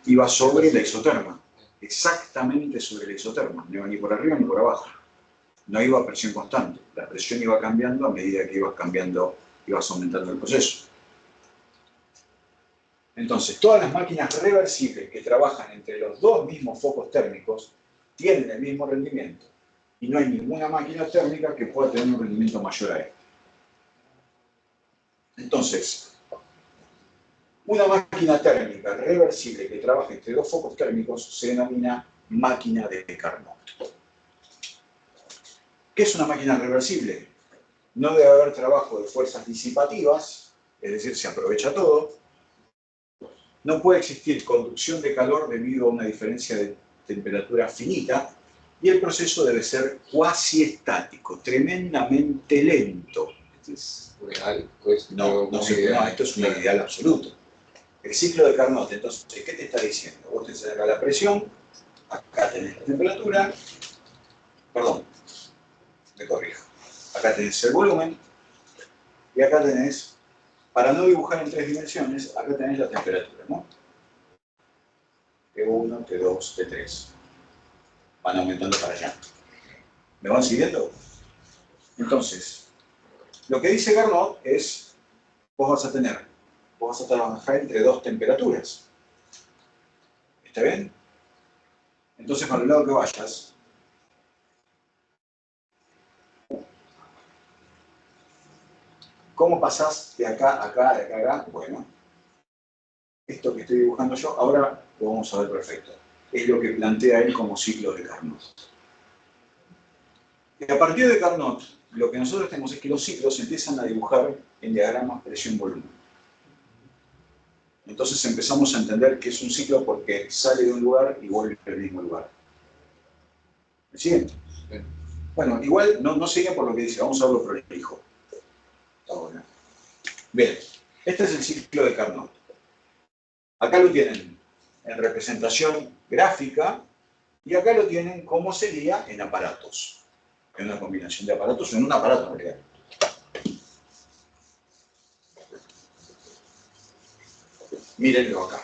A: Iba sobre la isoterma, exactamente sobre la isoterma, no iba ni por arriba ni por abajo. No iba a presión constante, la presión iba cambiando a medida que ibas aumentando el proceso. Entonces, todas las máquinas reversibles que trabajan entre los dos mismos focos térmicos tienen el mismo rendimiento. Y no hay ninguna máquina térmica que pueda tener un rendimiento mayor a este. Entonces, una máquina térmica reversible que trabaja entre dos focos térmicos se denomina máquina de Carnot. ¿Qué es una máquina reversible? No debe haber trabajo de fuerzas disipativas, es decir, se aprovecha todo. No puede existir conducción de calor debido a una diferencia de temperatura finita y el proceso debe ser cuasi estático, tremendamente lento.
D: Esto es real, pues.
A: No, esto es un ideal absoluto. El ciclo de Carnot, entonces, ¿qué te está diciendo? Vos tenés acá la presión, acá tenés la temperatura, perdón, me corrijo. Acá tenés el volumen y acá tenés, para no dibujar en tres dimensiones, acá tenés la temperatura, ¿no? T1, T2, T3. Van aumentando para allá. ¿Me van siguiendo? Entonces, lo que dice Carnot es, vos vas a trabajar entre dos temperaturas. ¿Está bien? Entonces, para el lado que vayas, ¿cómo pasás de acá a acá, de acá a acá? Bueno, esto que estoy dibujando yo, ahora lo vamos a ver perfecto. Es lo que plantea él como ciclo de Carnot. Y a partir de Carnot, lo que nosotros tenemos es que los ciclos se empiezan a dibujar en diagramas presión-volumen. Entonces empezamos a entender que es un ciclo porque sale de un lugar y vuelve al mismo lugar. ¿Me siguen? Sí. Bueno, igual no sigue por lo que dice, vamos a verlo prolijo. Ahora. Bien. Este es el ciclo de Carnot. Acá lo tienen en representación gráfica y acá lo tienen como sería en aparatos. En una combinación de aparatos o en un aparato en realidad. Mírenlo acá.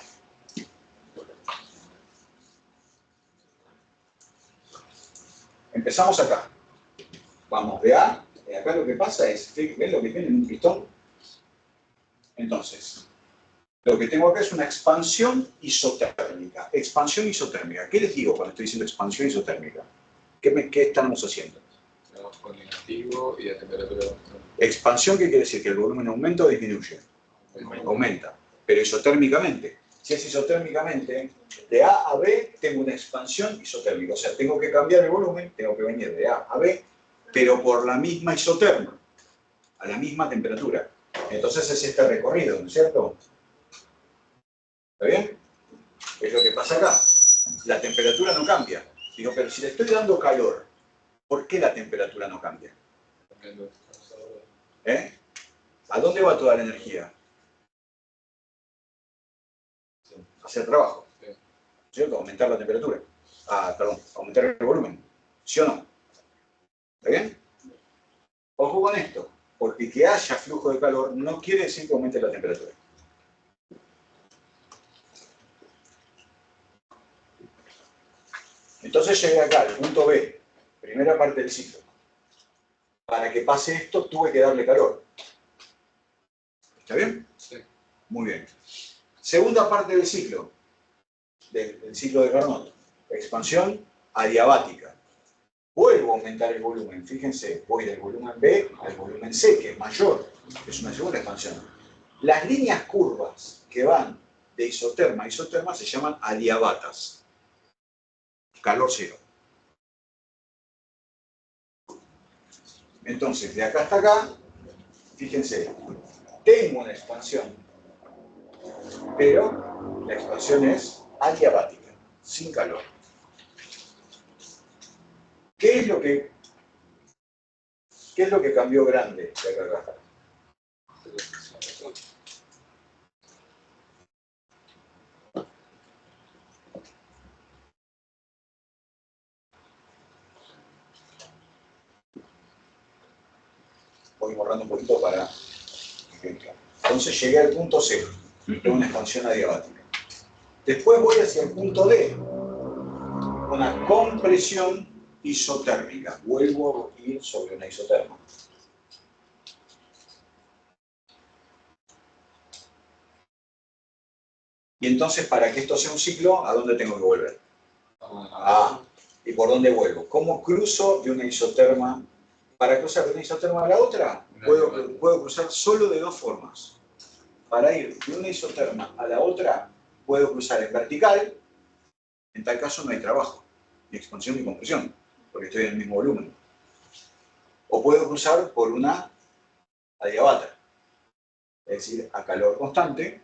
A: Empezamos acá. Vamos de A. Acá lo que pasa es, ¿ven lo que tiene en un pistón? Entonces, lo que tengo acá es una expansión isotérmica. Expansión isotérmica. ¿Qué les digo cuando estoy diciendo expansión isotérmica? ¿Qué estamos haciendo?
D: Con negativo y a temperatura constante.
A: Expansión, ¿qué quiere decir? Que el volumen aumenta o disminuye. Aumenta, pero isotérmicamente. Si es isotérmicamente, de A a B tengo una expansión isotérmica. O sea, tengo que cambiar el volumen, tengo que venir de A a B, pero por la misma isoterma, a la misma temperatura. Entonces es este recorrido, ¿no es cierto? ¿Está bien? Es lo que pasa acá. La temperatura no cambia. Digo, pero si le estoy dando calor, ¿por qué la temperatura no cambia? ¿Eh? ¿A dónde va toda la energía? Hacia el trabajo. ¿Cierto? Aumentar la temperatura. Perdón, aumentar el volumen. ¿Sí o no? ¿Está bien? Ojo con esto, porque que haya flujo de calor no quiere decir que aumente la temperatura. Entonces llegué acá, al punto B, primera parte del ciclo. Para que pase esto, tuve que darle calor. ¿Está bien?
D: Sí.
A: Muy bien. Segunda parte del ciclo, del ciclo de Carnot. Expansión adiabática. Vuelvo a aumentar el volumen. Fíjense, voy del volumen B al volumen C, que es mayor. Es una segunda expansión. Las líneas curvas que van de isoterma a isoterma se llaman adiabatas. Calor cero. Entonces, de acá hasta acá, fíjense, tengo una expansión, pero la expansión es adiabática, sin calor. ¿Qué es lo que cambió grande de acá a acá? Voy borrando un poquito para... Entonces llegué al punto C, tengo una expansión adiabática. Después voy hacia el punto D, una compresión isotérmica. Vuelvo a ir sobre una isoterma. Y entonces, para que esto sea un ciclo, ¿a dónde tengo que volver? ¿Y por dónde vuelvo? ¿Cómo cruzo de una isoterma? Para cruzar de una isoterma a la otra, puedo cruzar solo de dos formas. Para ir de una isoterma a la otra, puedo cruzar en vertical. En tal caso no hay trabajo, ni expansión ni compresión, porque estoy en el mismo volumen. O puedo cruzar por una adiabata, es decir, a calor constante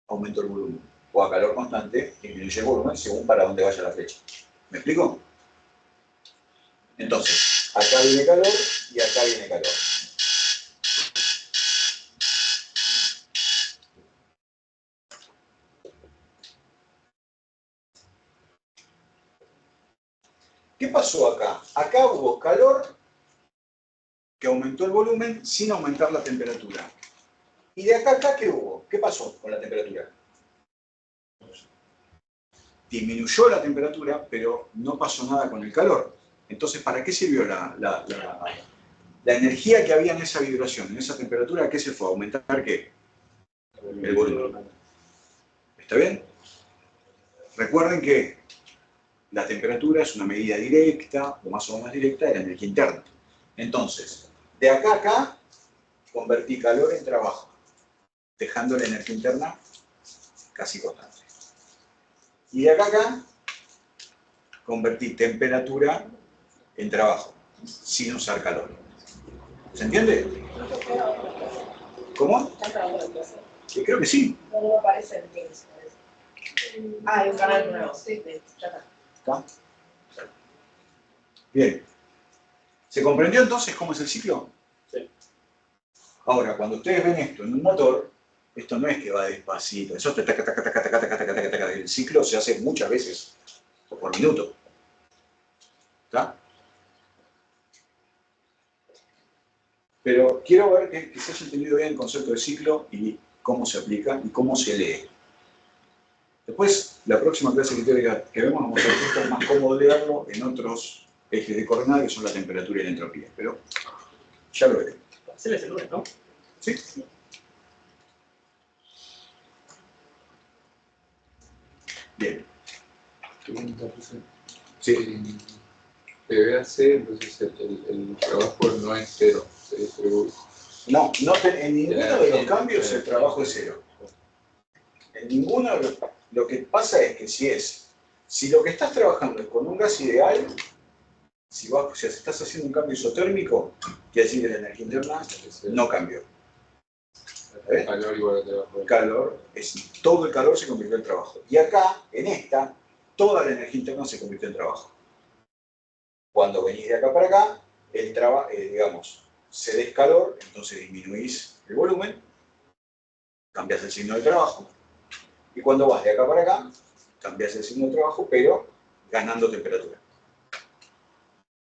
A: aumento el volumen, o a calor constante disminuye el volumen según para dónde vaya la flecha. ¿Me explico? Entonces, acá viene calor y acá viene calor. ¿Qué pasó acá? Acá hubo calor que aumentó el volumen sin aumentar la temperatura. ¿Y de acá a acá qué hubo? ¿Qué pasó con la temperatura? Disminuyó la temperatura, pero no pasó nada con el calor. Entonces, ¿para qué sirvió la energía que había en esa vibración, en esa temperatura? ¿A qué se fue? ¿A aumentar qué? El volumen. ¿Está bien? Recuerden que la temperatura es una medida directa, o más o menos directa, de la energía interna. Entonces, de acá a acá, convertí calor en trabajo, dejando la energía interna casi constante. Y de acá a acá, convertí temperatura en trabajo, sin usar calor. ¿Se entiende? ¿Cómo? Creo que sí.
F: No aparece el Teams. Hay un canal nuevo. Sí, ya está.
A: ¿Está? Bien. ¿Se comprendió entonces cómo es el ciclo?
E: Sí.
A: Ahora, cuando ustedes ven esto en un motor, Esto no es que va despacito, eso el ciclo se hace muchas veces por minuto. ¿Está? Pero quiero ver que se haya entendido bien el concepto de ciclo y cómo se aplica y cómo se lee. Después, la próxima clase teórica que vemos, vamos a ver si es más cómodo leerlo en otros ejes de coordenadas que son la temperatura y la entropía. Pero ya lo veré.
B: Hacerles el lunes, ¿no?
A: ¿Sí? Bien.
D: Pregunta, profesor.
A: Sí.
D: PBAC, entonces el trabajo no es cero, se distribuye.
A: No, en ninguno de los cambios el trabajo es cero. En ninguno de los... Lo que pasa es que si lo que estás trabajando es con un gas ideal, si estás haciendo un cambio isotérmico, quiere decir que la energía interna no cambió.
D: Calor igual a trabajo.
A: Calor, todo el calor se convirtió en trabajo. Y acá, en esta, toda la energía interna se convirtió en trabajo. Cuando venís de acá para acá, digamos, cedés calor, entonces disminuís el volumen, cambias el signo de trabajo. Y cuando vas de acá para acá, cambias el signo de trabajo, pero ganando temperatura.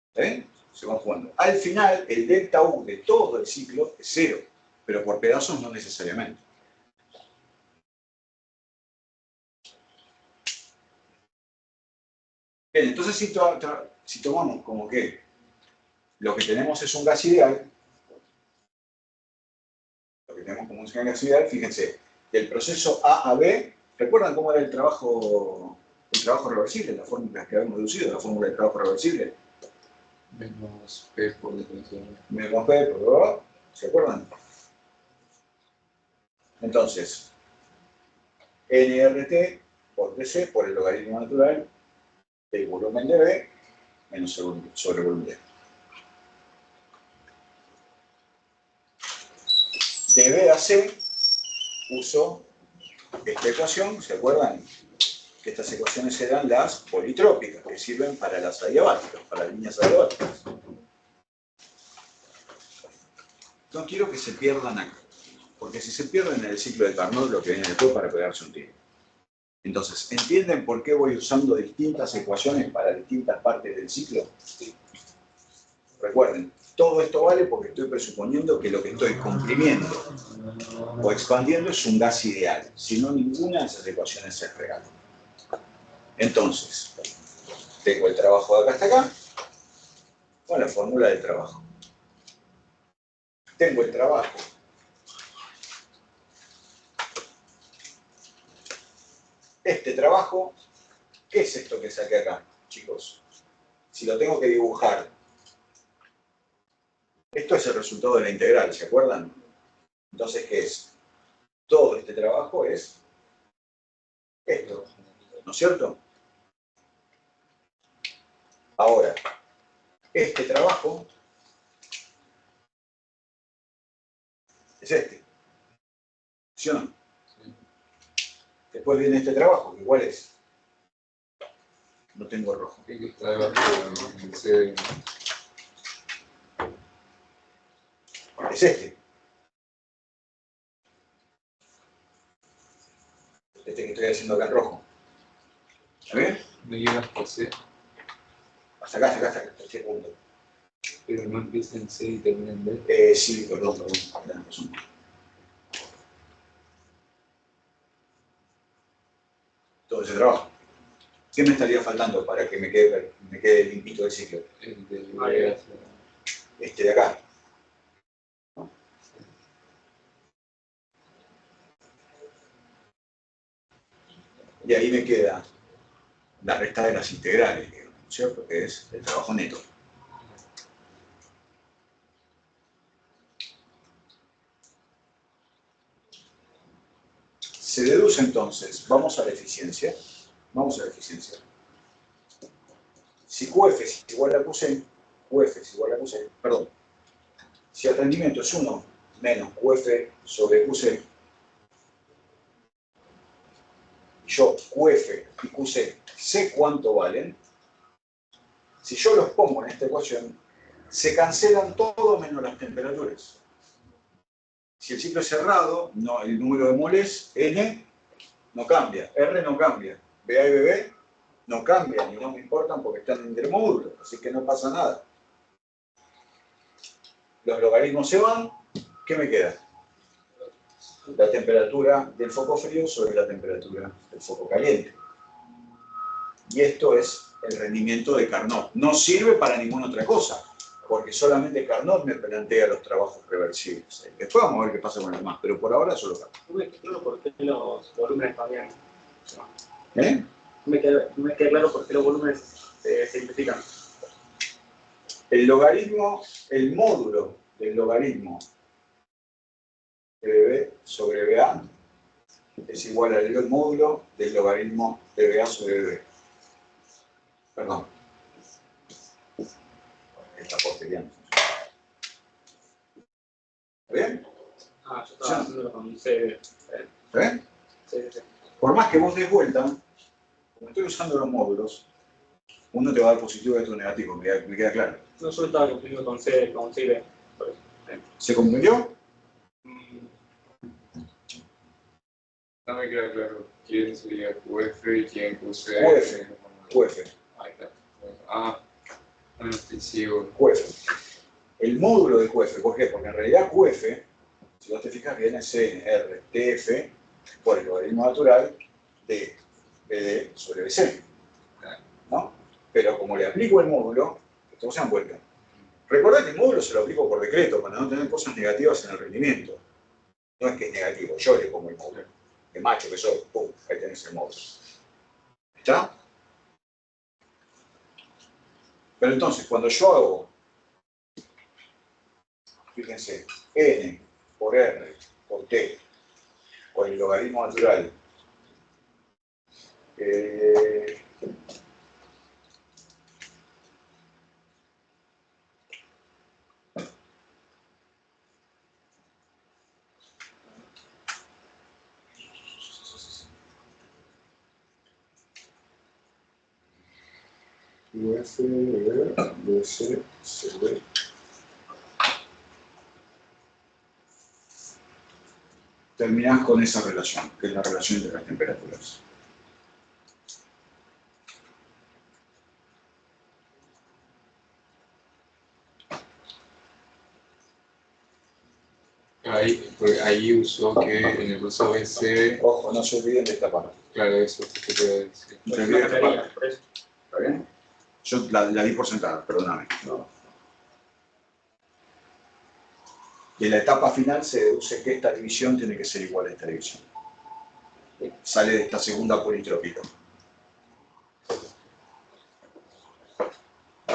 A: ¿Está bien? Se van jugando. Al final, el delta U de todo el ciclo es cero, pero por pedazos no necesariamente. Bien, entonces si tomamos como que lo que tenemos es un gas ideal, fíjense, del proceso A a B, ¿recuerdan cómo era el trabajo reversible, la fórmula que habíamos deducido, la fórmula del trabajo reversible?
D: Menos P por diferencial.
A: Menos P por A, ¿se acuerdan? Entonces, nRT por DC por el logaritmo natural del volumen de B menos sobre el volumen de B. De B a C uso esta ecuación, ¿se acuerdan? Que estas ecuaciones eran las politrópicas, que sirven para las adiabáticas, para las líneas adiabáticas. No quiero que se pierdan acá, porque si se pierden en el ciclo de Carnot, lo que viene después para pegarse un tiro. Entonces, ¿entienden por qué voy usando distintas ecuaciones para distintas partes del ciclo? Sí. Recuerden, todo esto vale porque estoy presuponiendo que lo que estoy comprimiendo o expandiendo es un gas ideal. Si no, ninguna de esas ecuaciones es real. Entonces, tengo el trabajo de acá hasta acá, con la fórmula del trabajo. Tengo el trabajo este trabajo, ¿qué es esto que saqué acá, chicos? Si lo tengo que dibujar, esto es el resultado de la integral, ¿se acuerdan? Entonces, ¿qué es? Todo este trabajo es esto, ¿no es cierto? Ahora, este trabajo es este, ¿sí o no? Después viene este trabajo, que igual es. No tengo rojo.
D: ¿Qué está debajo del C?
A: Es este. Este que estoy haciendo acá en rojo. ¿Está bien?
D: No llega hasta C,
A: Hasta este punto.
D: pero no empieza en C y termina en B.
A: Sí, perdón. Tenés razón. Todo ese trabajo. ¿Qué me estaría faltando para que me quede limpito el ciclo?
D: El de B hacia...
A: Este de acá. ¿No? Y ahí me queda la resta de las integrales, ¿no es cierto? Que es el trabajo neto. Se deduce entonces, vamos a la eficiencia. Vamos a la eficiencia. Si QF es igual a QC, perdón, si el rendimiento es 1 menos QF sobre QC, yo QF y QC sé cuánto valen, si yo los pongo en esta ecuación, se cancelan todo menos las temperaturas. Si el ciclo es cerrado, no, el número de moles N no cambia, R no cambia, BA y BB no cambian y no me importan porque están en intermódulos, así que no pasa nada. Los logaritmos se van, ¿qué me queda? La temperatura del foco frío sobre la temperatura del foco caliente. Y esto es el rendimiento de Carnot. No sirve para ninguna otra cosa, porque solamente Carnot me plantea los trabajos reversibles. Después vamos a ver qué pasa con los demás, pero por ahora solo Carnot.
B: No me queda claro por qué los volúmenes cambian.
A: ¿Eh?
B: No me queda claro por qué los volúmenes se simplifican.
A: El logaritmo, el módulo del logaritmo de BB sobre BA es igual al módulo del logaritmo de BA sobre BB. Perdón. Esta porquería no funciona. ¿Está bien?
B: Ah, yo estaba haciéndolo con C.
A: ¿Está bien?
B: Sí.
A: Por más que vos des vuelta, como estoy usando los módulos, uno te va a dar positivo y otro negativo, me queda claro.
B: No, yo estaba confundiendo con C y B. Por eso.
A: ¿Se comprendió?
D: No me queda claro quién sería QF y quién QC.
A: QF.
D: Ahí está. Ah, no estoy ciego.
A: QF. El módulo de QF, ¿por qué? Porque en realidad QF, si vos te fijas, viene CR, TF, por el logaritmo natural de BD sobre BC. ¿No? Pero como le aplico el módulo, todos se dan cuenta. Recordad que el módulo se lo aplico por decreto, para no tener cosas negativas en el rendimiento. No es que es negativo, yo le pongo el módulo. De macho que soy, pum, ahí tenés el módulo. ¿Está? Pero entonces, cuando yo hago, fíjense, N por R por T, por el logaritmo natural, UF, BC, CB. Terminás con esa relación, que es la relación de las temperaturas.
D: Ahí usó que en el uso BC.
A: Ojo, no se olviden de esta parte.
D: Claro, eso te quería decir.
A: No se olviden de esta
B: Cambiaría,
A: parte.
B: por eso.
A: ¿Está bien? Yo la di por sentada, perdóname.
B: No.
A: Y en la etapa final se deduce que esta división tiene que ser igual a esta división. Sale de esta segunda politrópica.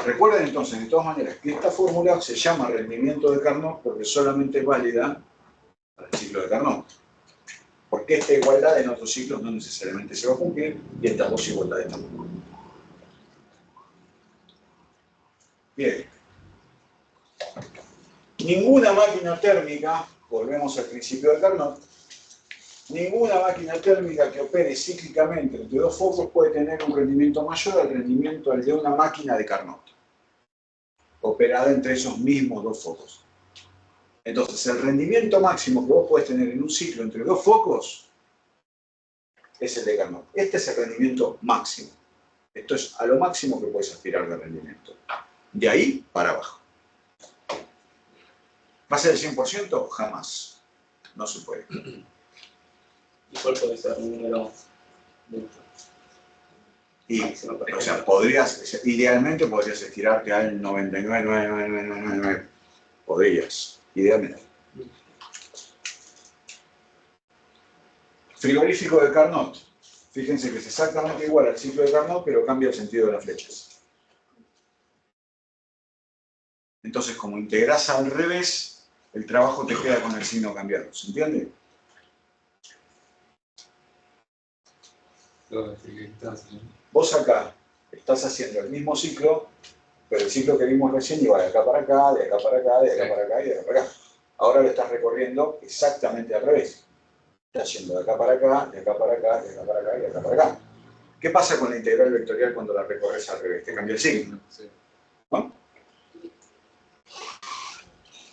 A: Recuerden entonces, de todas maneras, que esta fórmula se llama rendimiento de Carnot porque solamente es válida para el ciclo de Carnot. Porque esta igualdad en otros ciclos no necesariamente se va a cumplir y estas dos igualdades tampoco. Bien. Ninguna máquina térmica, volvemos al principio de Carnot, ninguna máquina térmica que opere cíclicamente entre dos focos puede tener un rendimiento mayor al rendimiento al de una máquina de Carnot, operada entre esos mismos dos focos. Entonces, el rendimiento máximo que vos podés tener en un ciclo entre dos focos es el de Carnot. Este es el rendimiento máximo. Esto es a lo máximo que puedes aspirar de rendimiento. De ahí para abajo. ¿Va a ser el 100%? Jamás. No se puede.
B: ¿Y cuál puede ser un número
A: Y,
B: máximo?
A: o sea, idealmente podrías estirarte al 99,9999. Podrías, idealmente. Frigorífico de Carnot. Fíjense que es exactamente igual al ciclo de Carnot, pero cambia el sentido de las flechas. Entonces, como integrás al revés, el trabajo te queda con el signo cambiado. ¿Se entiende? Vos acá estás haciendo el mismo ciclo, pero el ciclo que vimos recién iba de acá para acá, de acá para acá, de acá para acá y de acá para acá. Ahora lo estás recorriendo exactamente al revés. Estás yendo de acá para acá, de acá para acá, de acá para acá y de acá para acá. ¿Qué pasa con la integral vectorial cuando la recorres al revés? Te cambia el signo. ¿No?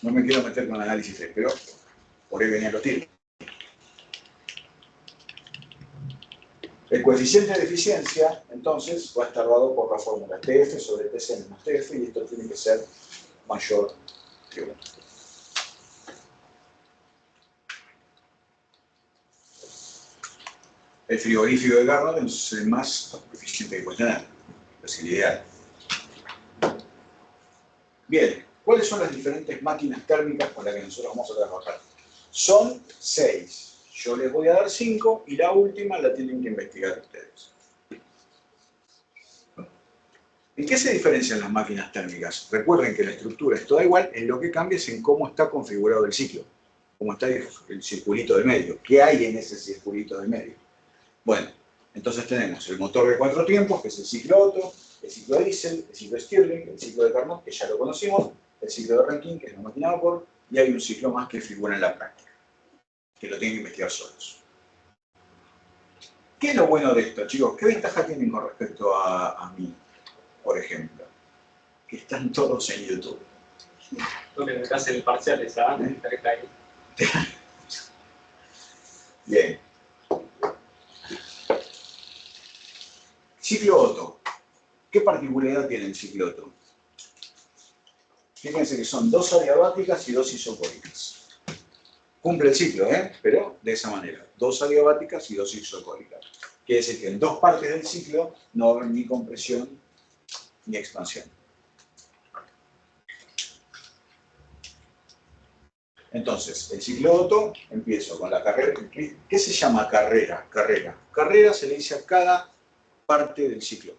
A: No me quiero meter con análisis 3, pero Por ahí venían los tiros. El coeficiente de eficiencia, entonces, va a estar dado por la fórmula TF sobre TC menos TF, y esto tiene que ser mayor que 1. El frigorífico de Carnot es el más eficiente que puede tener, es el ideal. Bien, ¿cuáles son las diferentes máquinas térmicas con las que nosotros vamos a trabajar? Son 6. Yo les voy a dar 5 y la última la tienen que investigar ustedes. ¿En qué se diferencian las máquinas térmicas? Recuerden que la estructura es toda igual, en lo que cambia es en cómo está configurado el ciclo, cómo está el circulito de medio, qué hay en ese circulito de medio. Bueno, entonces tenemos el motor de 4 tiempos, que es el ciclo Otto, el ciclo Diesel, el ciclo Stirling, el ciclo de Carnot, que ya lo conocimos, el ciclo de Rankine, que es la máquina de vapor, y hay un ciclo más que figura en la práctica, que lo tienen que investigar solos. ¿Qué es lo bueno de esto, chicos? ¿Qué ventaja tienen con respecto a mí, por ejemplo? Que están todos en YouTube.
B: Lo que me hace el parcial, ¿sabes?
A: Bien. Ciclo Otto. ¿Qué particularidad tiene el ciclo Otto? Fíjense que son 2 adiabáticas y 2 isocólicas. Cumple el ciclo, pero de esa manera. 2 adiabáticas y 2 isocólicas. Quiere decir que en 2 partes del ciclo no va a haber ni compresión ni expansión. Entonces, el ciclo Otto, empiezo con la carrera. ¿Qué se llama carrera? Carrera se le dice a cada parte del ciclo.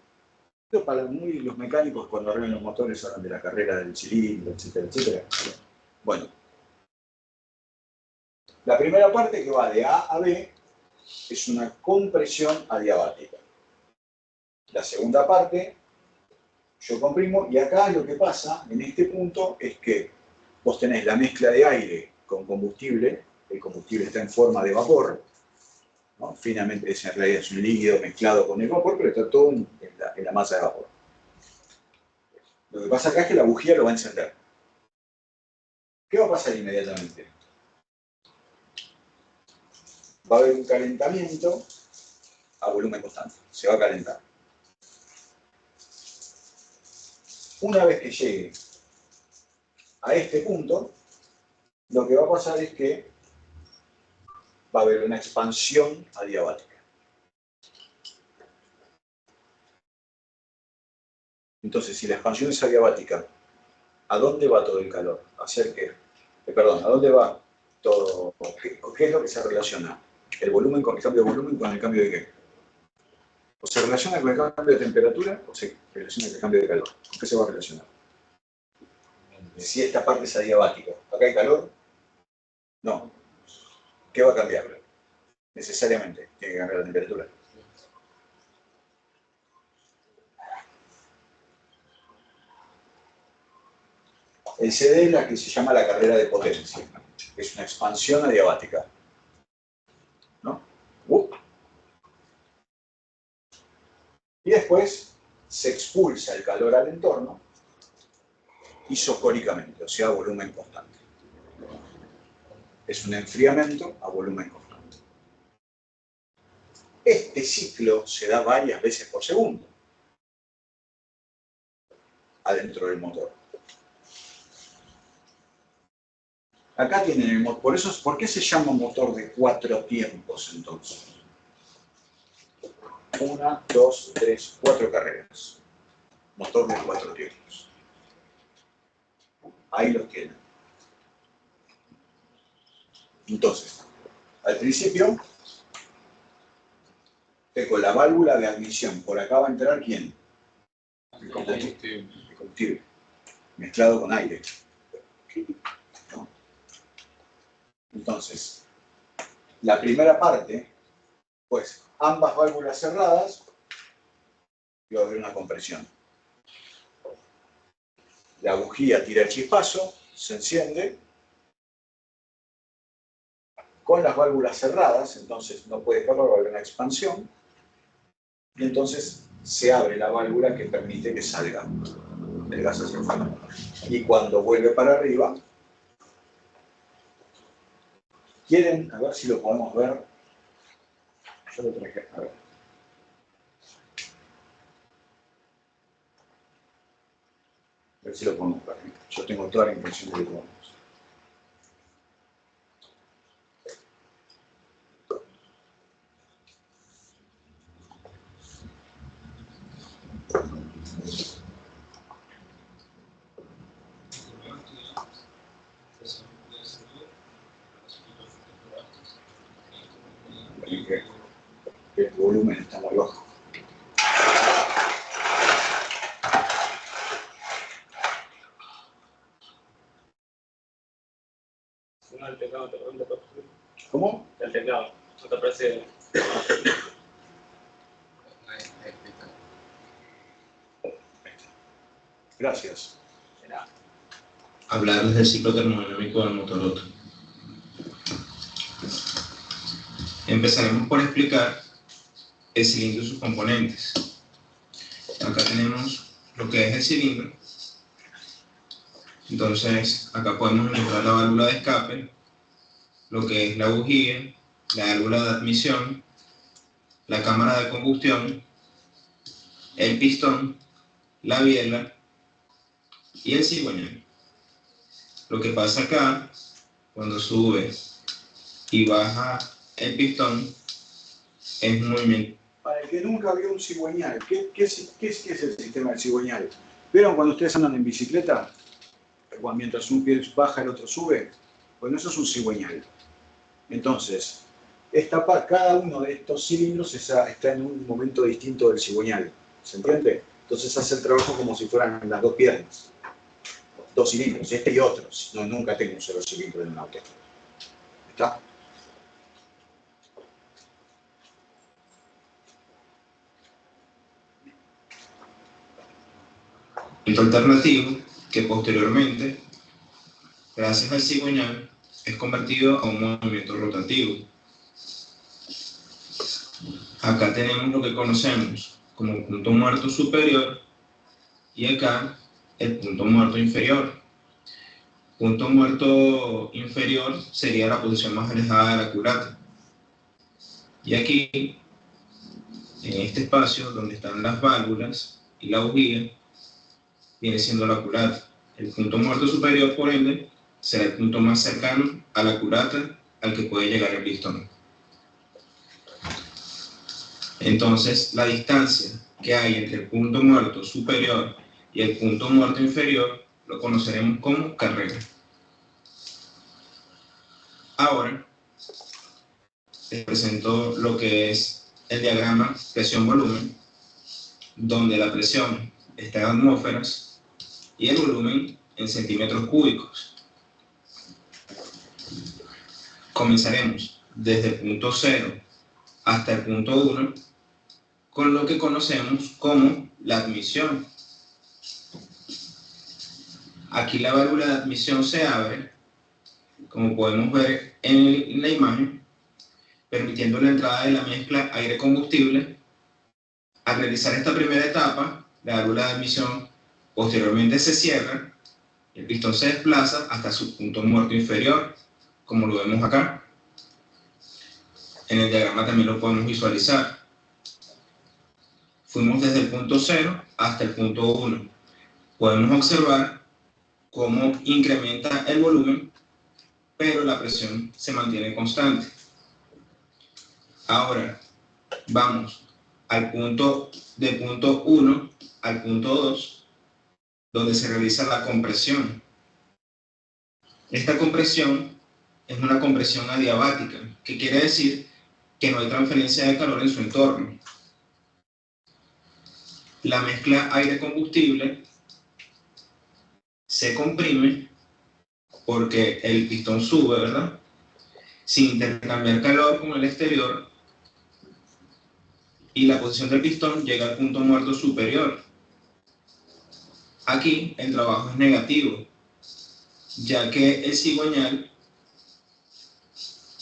A: Esto para los mecánicos cuando arreglan los motores hablan de la carrera del cilindro, etcétera, etcétera. Bueno, la primera parte que va de A a B es una compresión adiabática. La segunda parte, yo comprimo, y acá lo que pasa en este punto es que vos tenés la mezcla de aire con combustible, el combustible está en forma de vapor, ¿no? Finalmente en realidad es un líquido mezclado con el vapor, pero está todo en la masa de vapor. Lo que pasa acá es que la bujía lo va a encender. ¿Qué va a pasar inmediatamente? Va a haber un calentamiento a volumen constante, se va a calentar. Una vez que llegue a este punto, lo que va a pasar es que va a haber una expansión adiabática. Entonces, si la expansión es adiabática, ¿a dónde va todo el calor? ¿Hacer qué? Perdón, ¿a dónde va todo? ¿Qué es lo que se relaciona? ¿El volumen con el cambio de volumen con el cambio de qué? ¿O se relaciona con el cambio de temperatura o se relaciona con el cambio de calor? ¿Con qué se va a relacionar? Si esta parte es adiabática, ¿acá hay calor? No. ¿Qué va a cambiar? Necesariamente tiene que cambiar la temperatura. El CD es la que se llama la carrera de potencia. Es una expansión adiabática. ¿No? Y después se expulsa el calor al entorno isocóricamente, o sea, a volumen constante. Es un enfriamiento a volumen constante. Este ciclo se da varias veces por segundo adentro del motor. Acá tienen el motor. ¿Por qué se llama motor de 4 tiempos entonces? 1, 2, 3, 4 carreras. Motor de 4 tiempos. Ahí los tienen. Entonces, al principio, tengo la válvula de admisión. Por acá va a entrar ¿quién? El combustible. Mezclado con aire. ¿No? Entonces, la primera parte, pues ambas válvulas cerradas, y va a haber una compresión. La bujía tira el chispazo, se enciende. Con las válvulas cerradas, entonces no puede escapar, va a haber una expansión. Y entonces se abre la válvula que permite que salga el gas hacia afuera. Y cuando vuelve para arriba, ¿Quieren? A ver si lo podemos ver. Yo lo traje, a ver. A ver si lo podemos ver. Yo tengo toda la intención de que lo podamos. El volumen está muy bajo.
B: No, el teclado te pregunta.
A: ¿Cómo?
B: El teclado, no te aparece.
A: Gracias.
G: Hablarles del ciclo termodinámico del motor Otto. Empezaremos por explicar el cilindro y sus componentes. Acá tenemos lo que es el cilindro. Entonces, acá podemos encontrar la válvula de escape, lo que es la bujía, la válvula de admisión, la cámara de combustión, el pistón, la biela y el cigüeñal. Lo que pasa acá, cuando sube y baja el pistón, es un movimiento.
A: Para el que nunca vio un cigüeñal, ¿qué es el sistema del cigüeñal? ¿Vieron cuando ustedes andan en bicicleta? Mientras un pie baja, el otro sube. Bueno, eso es un cigüeñal. Entonces, cada uno de estos cilindros está en un momento distinto del cigüeñal. ¿Se entiende? Entonces hace el trabajo como si fueran las dos piernas. Dos cilindros, este y otros. No, nunca tengo un solo cilindro en un auto. ¿Está?
G: Alternativo que posteriormente, gracias al cigüeñal, es convertido a un movimiento rotativo. Acá tenemos lo que conocemos como punto muerto superior y acá el punto muerto inferior. Punto muerto inferior sería la posición más alejada de la culata. Y aquí, en este espacio donde están las válvulas y la bujía, viene siendo la culata. El punto muerto superior, por ende, será el punto más cercano a la culata al que puede llegar el pistón. Entonces, la distancia que hay entre el punto muerto superior y el punto muerto inferior lo conoceremos como carrera. Ahora, les presento lo que es el diagrama presión-volumen, donde la presión está en atmósferas y el volumen en centímetros cúbicos. Comenzaremos desde el punto 0 hasta el punto 1 con lo que conocemos como la admisión. Aquí la válvula de admisión se abre, como podemos ver en la imagen, permitiendo la entrada de la mezcla aire-combustible. Al realizar esta primera etapa, la válvula de admisión posteriormente se cierra, el pistón se desplaza hasta su punto muerto inferior, como lo vemos acá. En el diagrama también lo podemos visualizar. Fuimos desde el punto 0 hasta el punto 1. Podemos observar cómo incrementa el volumen, pero la presión se mantiene constante. Ahora, vamos al punto 1 al punto 2, donde se realiza la compresión. Esta compresión es una compresión adiabática, que quiere decir que no hay transferencia de calor en su entorno. La mezcla aire-combustible se comprime porque el pistón sube, ¿verdad? Sin intercambiar calor con el exterior, y la posición del pistón llega al punto muerto superior. Aquí el trabajo es negativo, ya que el cigüeñal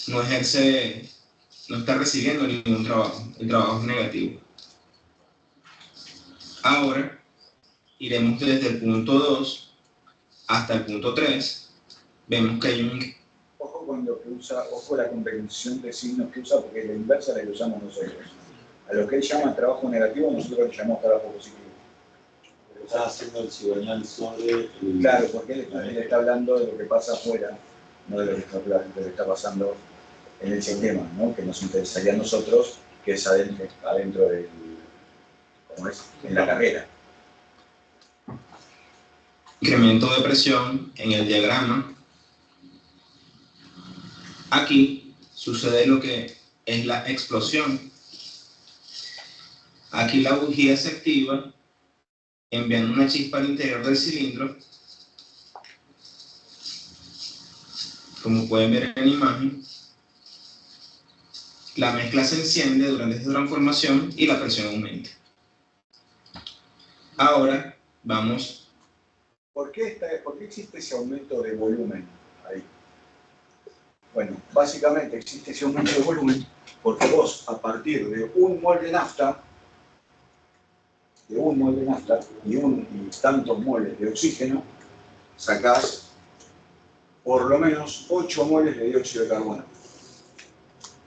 G: no está recibiendo ningún trabajo, el trabajo es negativo. Ahora iremos desde el punto 2 hasta el punto 3, vemos que hay un...
A: Ojo ojo con lo que usa, ojo la convención de signos que usa, porque la inversa la que usamos nosotros. A lo que él llama trabajo negativo, nosotros le llamamos trabajo positivo.
E: Pero estás haciendo el cigüeñal sobre el...
A: Claro, porque él está hablando de lo que pasa afuera, no de lo que está pasando en el sistema, ¿no? Que nos interesaría a nosotros, que es adentro del, ¿cómo es? En la carrera.
G: Incremento de presión en el diagrama. Aquí sucede lo que es la explosión. Aquí la bujía se activa enviando una chispa al interior del cilindro. Como pueden ver en la imagen, la mezcla se enciende durante esta transformación y la presión aumenta. Ahora vamos.
A: ¿Por qué existe ese aumento de volumen ahí? Bueno, básicamente existe ese aumento de volumen porque vos, a partir de un mol de nafta, y tantos moles de oxígeno, sacás por lo menos 8 moles de dióxido de carbono.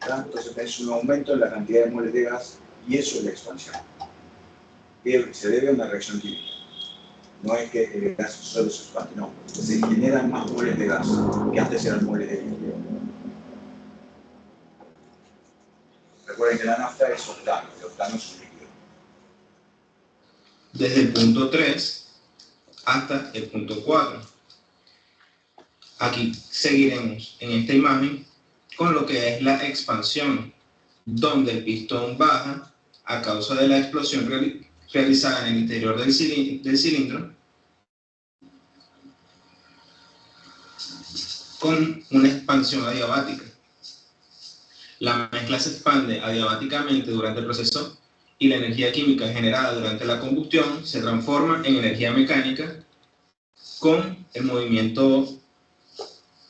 A: ¿Verdad? Entonces tenés un aumento en la cantidad de moles de gas y eso es la expansión. Que se debe a una reacción química. No es que el gas solo se expande, no. Se generan más moles de gas que antes eran moles de líquido. Recuerden que la nafta es octano, el octano es un líquido.
G: Desde el punto 3 hasta el punto 4. Aquí seguiremos en esta imagen con lo que es la expansión, donde el pistón baja a causa de la explosión realizada en el interior del cilindro con una expansión adiabática. La mezcla se expande adiabáticamente durante el proceso y la energía química generada durante la combustión se transforma en energía mecánica con el movimiento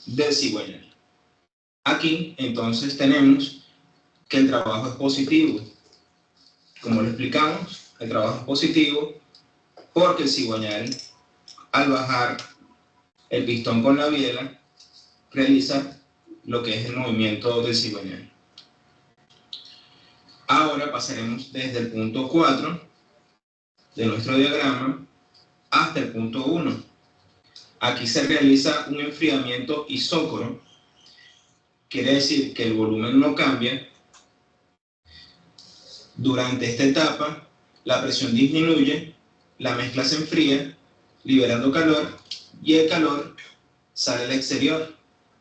G: del cigüeñal. Aquí entonces tenemos que el trabajo es positivo. Como lo explicamos, el trabajo es positivo porque el cigüeñal, al bajar el pistón con la biela, realiza lo que es el movimiento del cigüeñal. Ahora pasaremos desde el punto 4 de nuestro diagrama hasta el punto 1. Aquí se realiza un enfriamiento isócoro. Quiere decir que el volumen no cambia. Durante esta etapa, la presión disminuye, la mezcla se enfría, liberando calor, y el calor sale al exterior.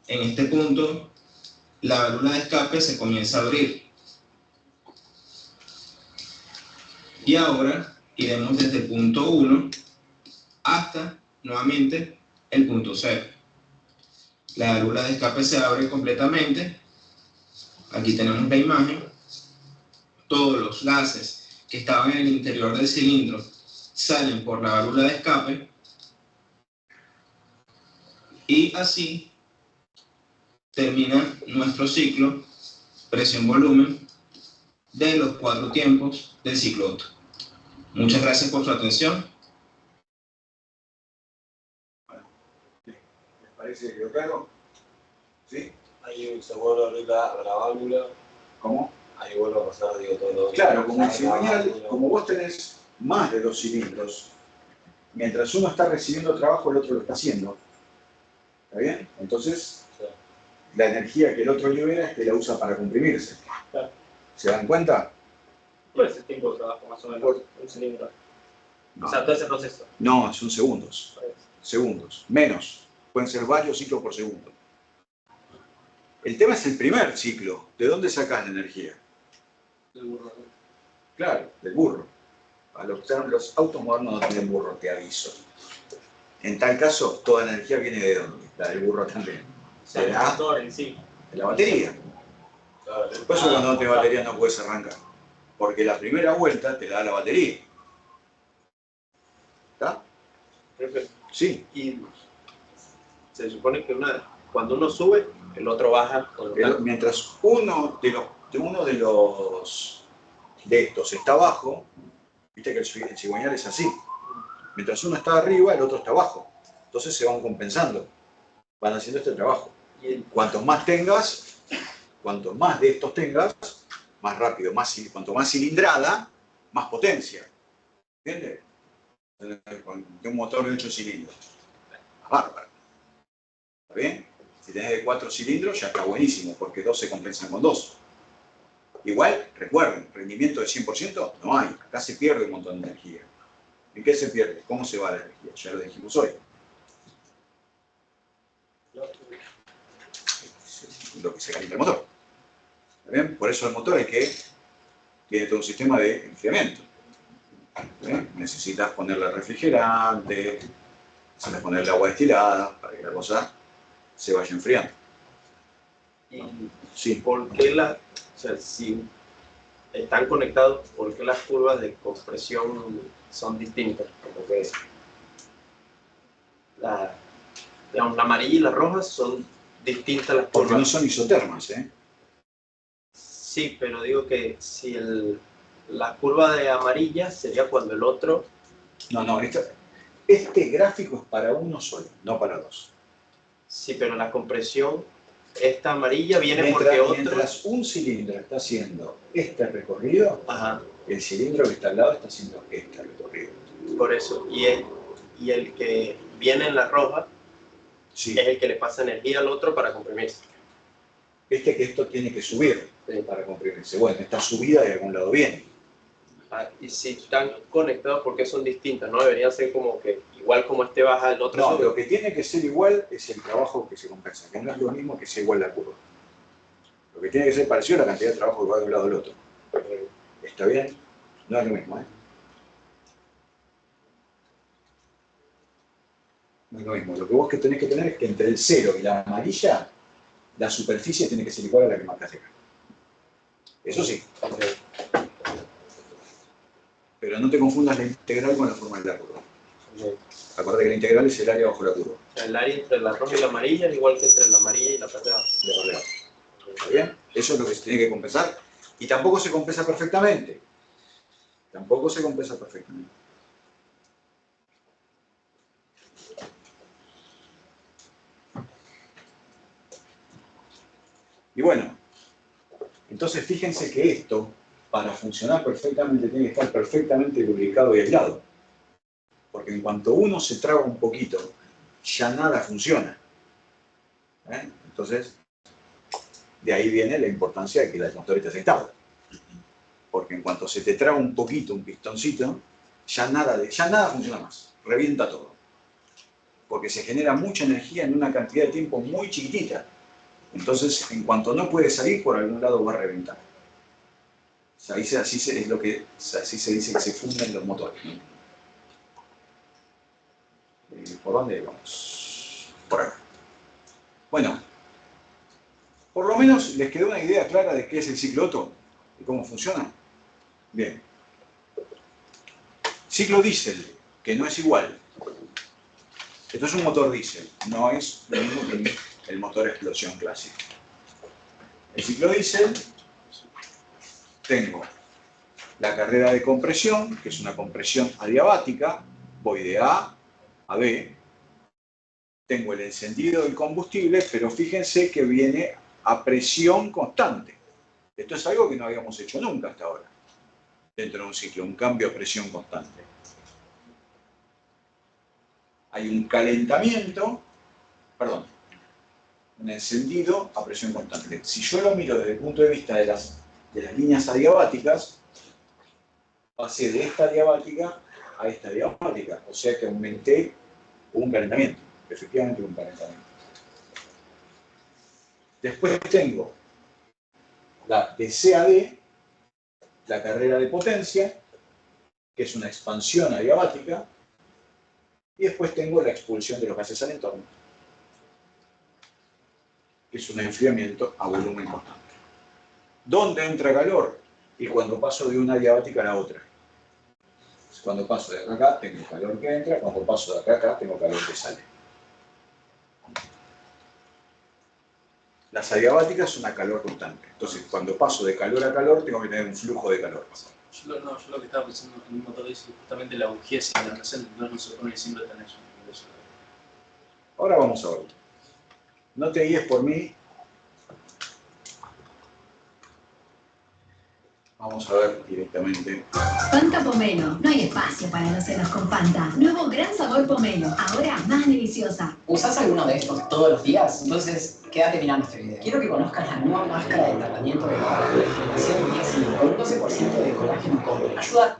G: En este punto, la válvula de escape se comienza a abrir. Y ahora iremos desde el punto 1 hasta, nuevamente, el punto 0. La válvula de escape se abre completamente. Aquí tenemos la imagen. Todos los gases que estaban en el interior del cilindro salen por la válvula de escape. Y así termina nuestro ciclo presión-volumen de los 4 tiempos del ciclo Otto. Muchas gracias por su atención.
A: ¿Les parece que claro? ¿Sí?
E: Ahí se vuelve a abrir la válvula,
A: ¿Cómo?
E: ahí vuelve a pasar, digo, todo lo...
A: Claro, como el cigüeñal, como vos tenés más de 2 cilindros, mientras uno está recibiendo trabajo, el otro lo está haciendo. ¿Está bien? Entonces, la energía que el otro libera es que la usa para comprimirse.
B: Claro.
A: ¿Se dan cuenta?
B: ¿Cuál es el tiempo de trabajo más o menos? Un cilindro.
A: No,
B: O sea, todo ese proceso.
A: no, son segundos. Segundos. Menos. Pueden ser varios ciclos por segundo. El tema es el primer ciclo. ¿De dónde sacás la energía?
D: Del burro.
A: Claro, del burro. Los autos modernos no tienen burro, te aviso. En tal caso, toda la energía viene de dónde? La del burro también.
B: O sea, el motor en sí.
A: De la batería.
E: Claro,
A: Por eso cuando no tenés batería no puedes arrancar. Porque la primera vuelta te la da la batería. ¿Está?
B: Perfecto.
A: Sí.
B: Y se supone que cuando uno sube, el otro baja.
A: Mientras uno de estos está abajo, viste que el cigüeñal es así. Mientras uno está arriba, el otro está abajo. Entonces se van compensando. Van haciendo este trabajo. Cuantos más tengas, cuantos más de estos tengas, más rápido, cuanto más cilindrada, más potencia. ¿Entiendes? De un motor de 8 cilindros. Bárbaro. ¿Está bien? Si tenés de 4 cilindros ya está buenísimo, porque 2 se compensan con 2. Igual, recuerden, rendimiento de 100% no hay. Acá se pierde un montón de energía. ¿En qué se pierde? ¿Cómo se va la energía? Ya lo dijimos hoy. Lo que se calienta el motor. ¿Está bien? Por eso el motor tiene todo un sistema de enfriamiento. Necesitas ponerle refrigerante, necesitas ponerle agua destilada para que la cosa se vaya enfriando.
B: ¿Y
A: Sí.
B: por qué o sea, si están conectados, por qué las curvas de compresión son distintas? Como que digamos, la amarilla y la roja son distintas las
A: Porque
B: curvas.
A: no son isotermas, ¿eh?
B: Sí, pero digo que si la curva de amarilla sería cuando el otro...
A: No, este gráfico es para uno solo, no para dos.
B: Sí, pero la compresión, esta amarilla viene porque
A: Mientras un cilindro está haciendo este recorrido,
B: Ajá,
A: el cilindro que está al lado está haciendo este recorrido.
B: por eso. Y el que viene en la roja
A: Sí.
B: es el que le pasa energía al otro para comprimirse.
A: Viste que esto tiene que subir para comprimirse. Bueno, esta subida de algún lado viene.
B: Y si están conectados, ¿por qué son distintas? ¿No? Deberían ser como que igual como este baja, el otro
A: No,
B: sube.
A: lo que tiene que ser igual es el trabajo que se compensa, que no es lo mismo que sea igual la curva. Lo que tiene que ser parecido a la cantidad de trabajo que va de un lado al otro. ¿Está bien? No es lo mismo, ¿eh? No es lo mismo. Lo que vos tenés que tener es que entre el 0 y la amarilla, la superficie tiene que ser igual a la que marcaste acá. Eso sí. Pero no te confundas la integral con la forma de la curva. Acuérdate que la integral es el área bajo la curva.
B: El área entre la roja y la amarilla es igual que entre la amarilla y la parte de abajo.
A: De verdad. ¿Está bien? Eso es lo que se tiene que compensar. Y tampoco se compensa perfectamente. Tampoco se compensa perfectamente. Y bueno, entonces fíjense que esto, para funcionar perfectamente, tiene que estar perfectamente lubricado y aislado. Porque en cuanto uno se traba un poquito, ya nada funciona. Entonces, de ahí viene la importancia de que el motor esté aceitado. Porque en cuanto se te traba un poquito, un pistoncito, ya nada funciona más. Revienta todo. Porque se genera mucha energía en una cantidad de tiempo muy chiquitita. Entonces, en cuanto no puede salir, por algún lado va a reventar. O sea, así se dice que se funden los motores, ¿no? ¿Por dónde vamos? Por acá. Bueno, por lo menos les quedó una idea clara de qué es el ciclo Otto y cómo funciona. Bien. Ciclo diésel, que no es igual. Esto es un motor diésel, no es lo mismo que el motor explosión clásico. El ciclo diésel, tengo la carrera de compresión, que es una compresión adiabática, voy de A a B. Tengo el encendido del combustible, pero fíjense que viene a presión constante. Esto es algo que no habíamos hecho nunca hasta ahora, dentro de un ciclo, un cambio a presión constante. Hay un calentamiento, un encendido a presión constante. Si yo lo miro desde el punto de vista de las líneas adiabáticas, pasé de esta adiabática a esta adiabática, o sea que aumenté un calentamiento, efectivamente un calentamiento. Después tengo la de C a D, la carrera de potencia, que es una expansión adiabática, y después tengo la expulsión de los gases al entorno, que es un enfriamiento a volumen constante. ¿Dónde entra calor? Y cuando paso de una adiabática a la otra. Cuando paso de acá a acá, tengo calor que entra, cuando paso de acá a acá, tengo calor que sale. Las adiabáticas son a calor constante. Entonces, cuando paso de calor a calor, tengo que tener un flujo de calor.
H: Yo lo que estaba pensando en un motor diésel, justamente la bujía es incandescente, no se pone siempre tan eso.
A: Ahora vamos a ver. No te guíes por mí. Vamos a ver directamente.
I: Fanta Pomelo. No hay espacio para los celos con Fanta. Nuevo gran sabor Pomelo. Ahora más deliciosa.
J: ¿Usás alguno de estos todos los días? Entonces, quédate mirando este video. Quiero que conozcas la nueva máscara de tratamiento de trabajo de generación 10 con un 12% de colágeno cobre. Ayuda.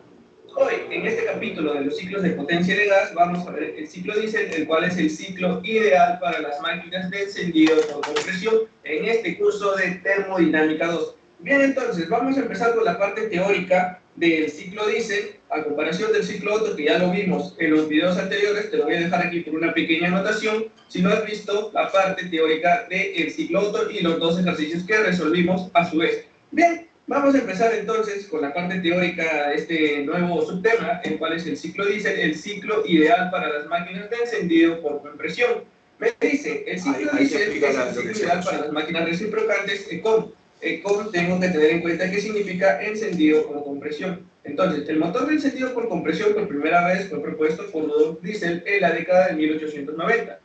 K: Hoy, en este capítulo de los ciclos de potencia de gas, vamos a ver el ciclo diésel, el cual es el ciclo ideal para las máquinas de encendido por compresión en este curso de termodinámica 2. Bien, entonces, vamos a empezar con la parte teórica del ciclo diésel, a comparación del ciclo Otto, que ya lo vimos en los videos anteriores. Te lo voy a dejar aquí por una pequeña anotación, si no has visto la parte teórica del ciclo Otto y los dos ejercicios que resolvimos a su vez. Bien, vamos a empezar entonces con la parte teórica de este nuevo subtema, el cual es el ciclo diésel, el ciclo ideal para las máquinas de encendido por compresión. Me dice, el ciclo diésel es el ciclo ideal para las máquinas reciprocantes ECOM. ECOM tengo que tener en cuenta que significa encendido por compresión. Entonces, el motor de encendido por compresión por primera vez fue propuesto por Rudolf Diesel en la década de 1890.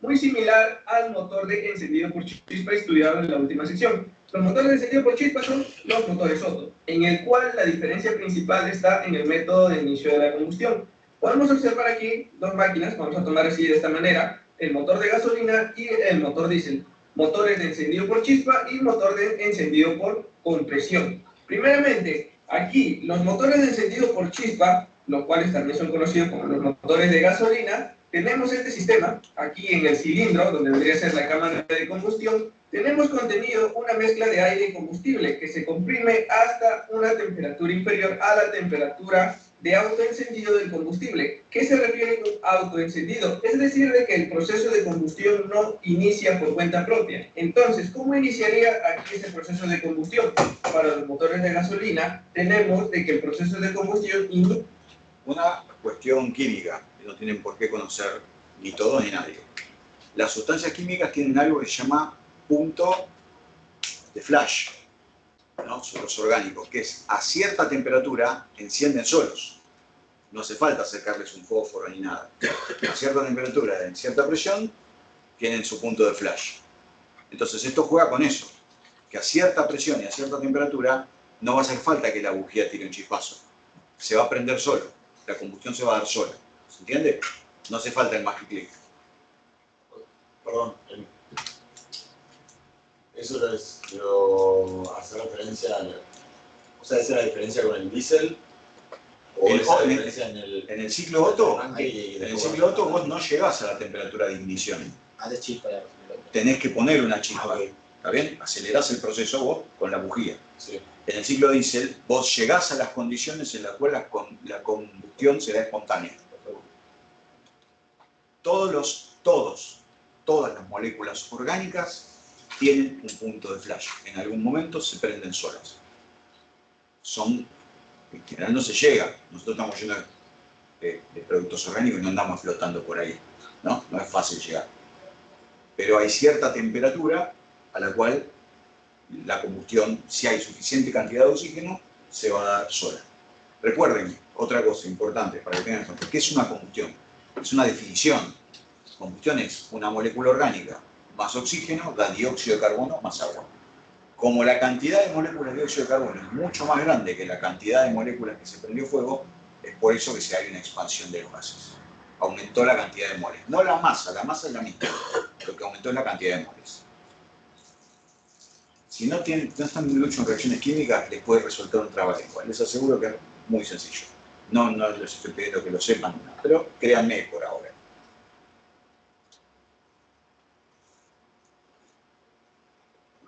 K: Muy similar al motor de encendido por chispa estudiado en la última sección. Los motores de encendido por chispa son los motores Otto, en el cual la diferencia principal está en el método de inicio de la combustión. Podemos observar aquí dos máquinas, vamos a tomar así de esta manera, el motor de gasolina y el motor diésel. Motores de encendido por chispa y motor de encendido por compresión. Primeramente, aquí los motores de encendido por chispa, los cuales también son conocidos como los motores de gasolina, tenemos este sistema, aquí en el cilindro, donde debería ser la cámara de combustión, tenemos contenido una mezcla de aire y combustible que se comprime hasta una temperatura inferior a la temperatura de autoencendido del combustible. ¿Qué se refiere con autoencendido? Es decir, de que el proceso de combustión no inicia por cuenta propia. Entonces, ¿cómo iniciaría aquí ese proceso de combustión? Para los motores de gasolina, tenemos de que el proceso de combustión inicia.
A: Una cuestión química, que no tienen por qué conocer ni todos ni nadie. Las sustancias químicas tienen algo que se llama punto de flash, ¿no? Son los orgánicos, que es a cierta temperatura encienden solos. No hace falta acercarles un fósforo ni nada. A cierta temperatura, en cierta presión, tienen su punto de flash. Entonces esto juega con eso, que a cierta presión y a cierta temperatura no va a hacer falta que la bujía tire un chispazo. Se va a prender solo, la combustión se va a dar sola. ¿Se entiende? No hace falta el magic click.
E: Perdón, eso es lo hace referencia a o sea, esa es la diferencia con el diésel o esa diferencia en el
A: ciclo Otto. En el ciclo Otto vos no llegás a la temperatura de ignición.
C: De chispa ya.
A: Tenés que poner una chispa. ¿Está bien? Acelerás el proceso vos con la bujía.
E: Sí.
A: En el ciclo diésel vos llegás a las condiciones en las cuales la combustión será espontánea. Todas las moléculas orgánicas tienen un punto de flash. En algún momento se prenden solas. En general no se llega. Nosotros estamos llenos de productos orgánicos y no andamos flotando por ahí. No es fácil llegar. Pero hay cierta temperatura a la cual la combustión, si hay suficiente cantidad de oxígeno, se va a dar sola. Recuerden, otra cosa importante para que tengan en cuenta, ¿qué es una combustión? Es una definición. Combustión es una molécula orgánica más oxígeno da dióxido de carbono más agua. Como la cantidad de moléculas de dióxido de carbono es mucho más grande que la cantidad de moléculas que se prendió fuego, es por eso que se hay una expansión de los gases. Aumentó la cantidad de moles. No la masa es la misma. Lo que aumentó es la cantidad de moles. Si no están mucho en reacciones químicas, les puede resultar un trabalengua. Les aseguro que es muy sencillo. No les estoy pidiendo que lo sepan, pero créanme por ahora.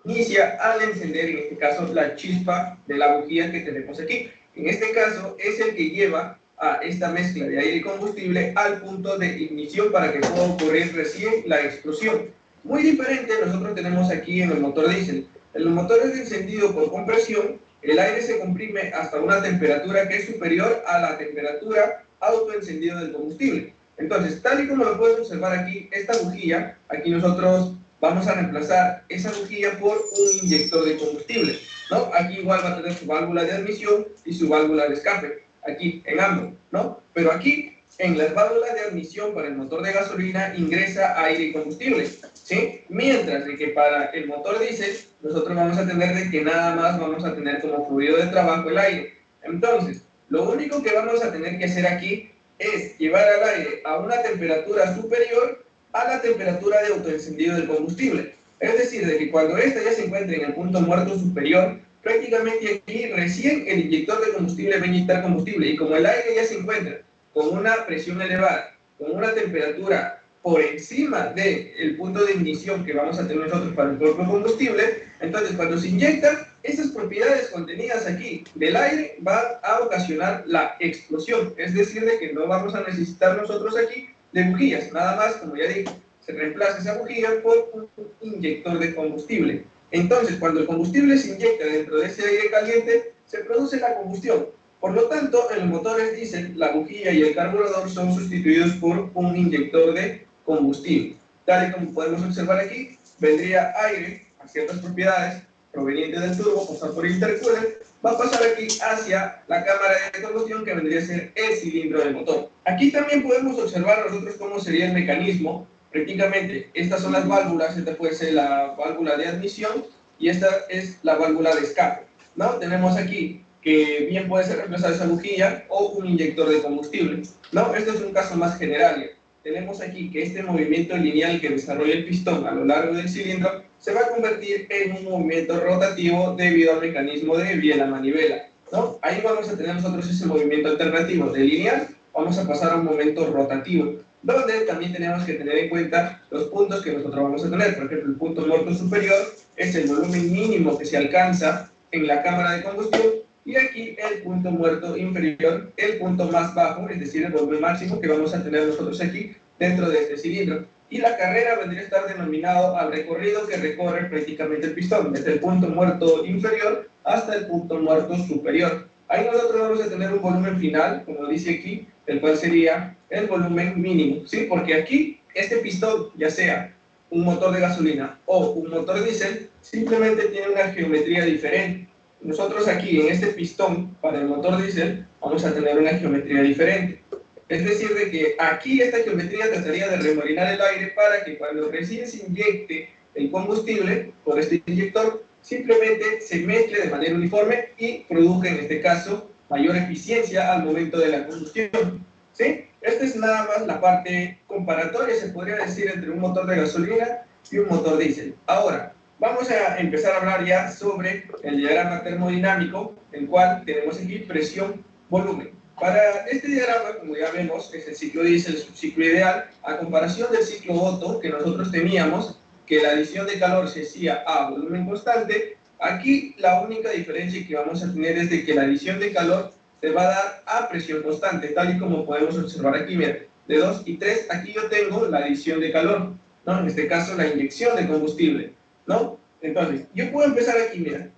K: Inicia al encender, en este caso, la chispa de la bujía que tenemos aquí. En este caso, es el que lleva a esta mezcla de aire y combustible al punto de ignición para que pueda ocurrir recién la explosión. Muy diferente nosotros tenemos aquí en el motor diésel. En los motores de encendido por compresión, el aire se comprime hasta una temperatura que es superior a la temperatura autoencendido del combustible. Entonces, tal y como lo puedes observar aquí, esta bujía, aquí nosotros vamos a reemplazar esa bujía por un inyector de combustible, ¿no? Aquí igual va a tener su válvula de admisión y su válvula de escape, aquí en ambos, ¿no? Pero aquí, en las válvulas de admisión para el motor de gasolina, ingresa aire y combustible. ¿sí? Mientras de que para el motor diésel, nosotros vamos a tener de que nada más vamos a tener como fluido de trabajo el aire. Entonces, lo único que vamos a tener que hacer aquí es llevar al aire a una temperatura superior a la temperatura de autoencendido del combustible. Es decir, de que cuando ésta ya se encuentre en el punto muerto superior, prácticamente aquí recién el inyector de combustible va a inyectar combustible, y como el aire ya se encuentra con una presión elevada, con una temperatura por encima del punto de ignición que vamos a tener nosotros para el propio combustible, entonces cuando se inyecta, esas propiedades contenidas aquí del aire van a ocasionar la explosión, es decir, de que no vamos a necesitar nosotros aquí de bujías, nada más, como ya dije, se reemplaza esa bujía por un inyector de combustible. Entonces, cuando el combustible se inyecta dentro de ese aire caliente, se produce la combustión. Por lo tanto, en los motores diésel, la bujía y el carburador son sustituidos por un inyector de combustible. Tal y como podemos observar aquí, vendría aire a ciertas propiedades proveniente del turbo, pasar por el intercooler, va a pasar aquí hacia la cámara de combustión, que vendría a ser el cilindro del motor. Aquí también podemos observar nosotros cómo sería el mecanismo. Prácticamente, estas son las válvulas, esta puede ser la válvula de admisión y esta es la válvula de escape, ¿no? Tenemos aquí que bien puede ser reemplazar esa bujía o un inyector de combustible, ¿no? Este es un caso más general. Tenemos aquí que este movimiento lineal que desarrolla el pistón a lo largo del cilindro se va a convertir en un movimiento rotativo debido al mecanismo de biela-manivela, ¿no? Ahí vamos a tener nosotros ese movimiento alternativo de lineal, vamos a pasar a un momento rotativo, donde también tenemos que tener en cuenta los puntos que nosotros vamos a tener. Por ejemplo, el punto muerto superior es el volumen mínimo que se alcanza en la cámara de combustión, y aquí el punto muerto inferior, el punto más bajo, es decir, el volumen máximo que vamos a tener nosotros aquí dentro de este cilindro. Y la carrera vendría a estar denominado al recorrido que recorre prácticamente el pistón, desde el punto muerto inferior hasta el punto muerto superior. Ahí nosotros vamos a tener un volumen final, como dice aquí, el cual sería el volumen mínimo, ¿sí? Porque aquí, este pistón, ya sea un motor de gasolina o un motor diésel, simplemente tiene una geometría diferente. Nosotros aquí, en este pistón, para el motor diésel, vamos a tener una geometría diferente. Es decir, de que aquí esta geometría trataría de remolinar el aire para que cuando recién se inyecte el combustible por este inyector, simplemente se mezcle de manera uniforme y produzca, en este caso, mayor eficiencia al momento de la combustión, ¿sí? Esta es nada más la parte comparatoria, se podría decir, entre un motor de gasolina y un motor diésel. Ahora, vamos a empezar a hablar ya sobre el diagrama termodinámico, el cual tenemos aquí presión-volumen. Para este diagrama, como ya vemos, es el ciclo diésel, su ciclo ideal, a comparación del ciclo Otto que nosotros teníamos, que la adición de calor se hacía a volumen constante. Aquí la única diferencia que vamos a tener es de que la adición de calor se va a dar a presión constante, tal y como podemos observar aquí, mira, de 2 y 3, aquí yo tengo la adición de calor, ¿no? En este caso la inyección de combustible, ¿no? Entonces, yo puedo empezar aquí, mira,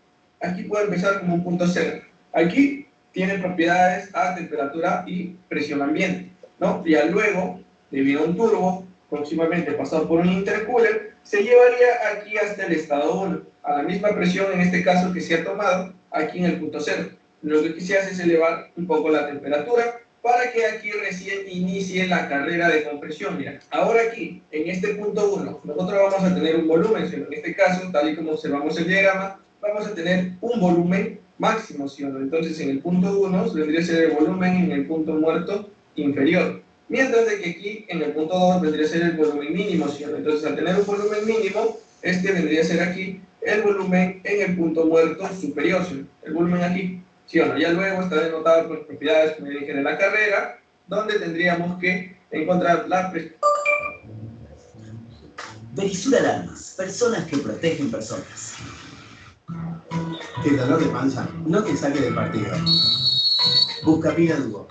K: aquí puedo empezar como un punto cero, aquí tiene propiedades a temperatura y presión ambiente, ¿no? Ya luego, debido a un turbo, próximamente pasado por un intercooler, se llevaría aquí hasta el estado 1, a la misma presión en este caso que se ha tomado aquí en el punto 0. Lo que se hace es elevar un poco la temperatura para que aquí recién inicie la carrera de compresión. Mira, ahora aquí, en este punto 1, nosotros vamos a tener un volumen, ¿sí? En este caso, tal y como observamos el diagrama, vamos a tener un volumen máximo, ¿sí? Entonces, en el punto 1 vendría a ser el volumen en el punto muerto inferior. Mientras de que aquí, en el punto 2, vendría a ser el volumen mínimo, ¿sí? Entonces, al tener un volumen mínimo, este vendría a ser aquí el volumen en el punto muerto superior, ¿sí? El volumen aquí, ¿sí o no? Ya luego está denotado por propiedades, como dije, de la carrera, donde tendríamos que encontrar la presión.
L: Belisur Alarmas, personas que protegen personas.
M: El dolor de panza no te saque del partido. Busca Pina Duo.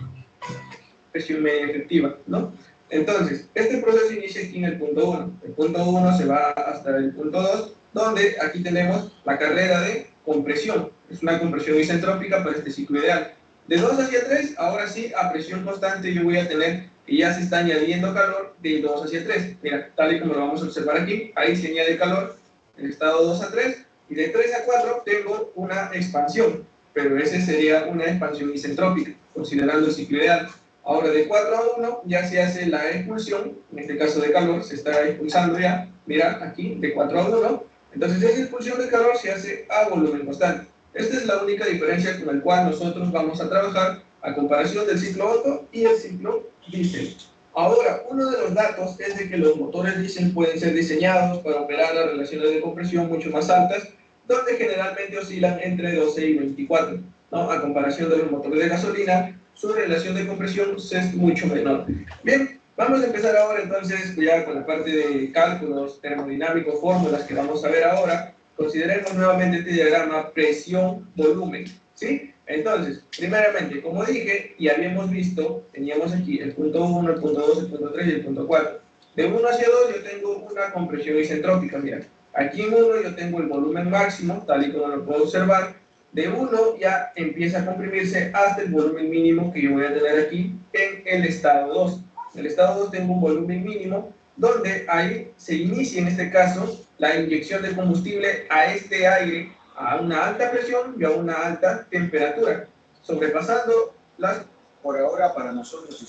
K: Presión media efectiva, ¿no? Entonces, este proceso inicia aquí en el punto 1. El punto 1 se va hasta el punto 2, donde aquí tenemos la carrera de compresión. Es una compresión isentrópica para este ciclo ideal. De 2 hacia 3, ahora sí, a presión constante yo voy a tener que ya se está añadiendo calor de 2 hacia 3. Mira, tal y como lo vamos a observar aquí, ahí se añade calor del estado 2 a 3, y de 3 a 4 tengo una expansión, pero esa sería una expansión isentrópica, considerando el ciclo ideal. Ahora de 4 a 1 ya se hace la expulsión, en este caso de calor, se está expulsando ya, mira, aquí, de 4 a 1, entonces esa expulsión de calor se hace a volumen constante. Esta es la única diferencia con la cual nosotros vamos a trabajar a comparación del ciclo Otto y el ciclo diésel. Ahora, uno de los datos es de que los motores diésel pueden ser diseñados para operar a relaciones de compresión mucho más altas, donde generalmente oscilan entre 12 y 24, ¿no? A comparación de los motores de gasolina, su relación de compresión es mucho menor. Bien, vamos a empezar ahora entonces ya con la parte de cálculos termodinámicos, fórmulas que vamos a ver ahora. Consideremos nuevamente este diagrama presión-volumen, ¿sí? Entonces, primeramente, como dije y habíamos visto, teníamos aquí el punto 1, el punto 2, el punto 3 y el punto 4. De 1 hacia 2 yo tengo una compresión isentrópica, mira. Aquí en 1 yo tengo el volumen máximo, tal y como lo puedo observar. De 1 ya empieza a comprimirse hasta el volumen mínimo que yo voy a tener aquí en el estado 2. En el estado 2 tengo un volumen mínimo donde ahí se inicia en este caso la inyección de combustible a este aire a una alta presión y a una alta temperatura, sobrepasando las...
A: Por ahora, para nosotros,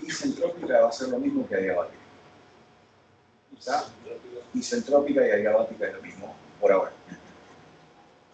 A: isentrópica va a ser lo mismo que adiabática. ¿Está? Isentrópica y adiabática es lo mismo, por ahora.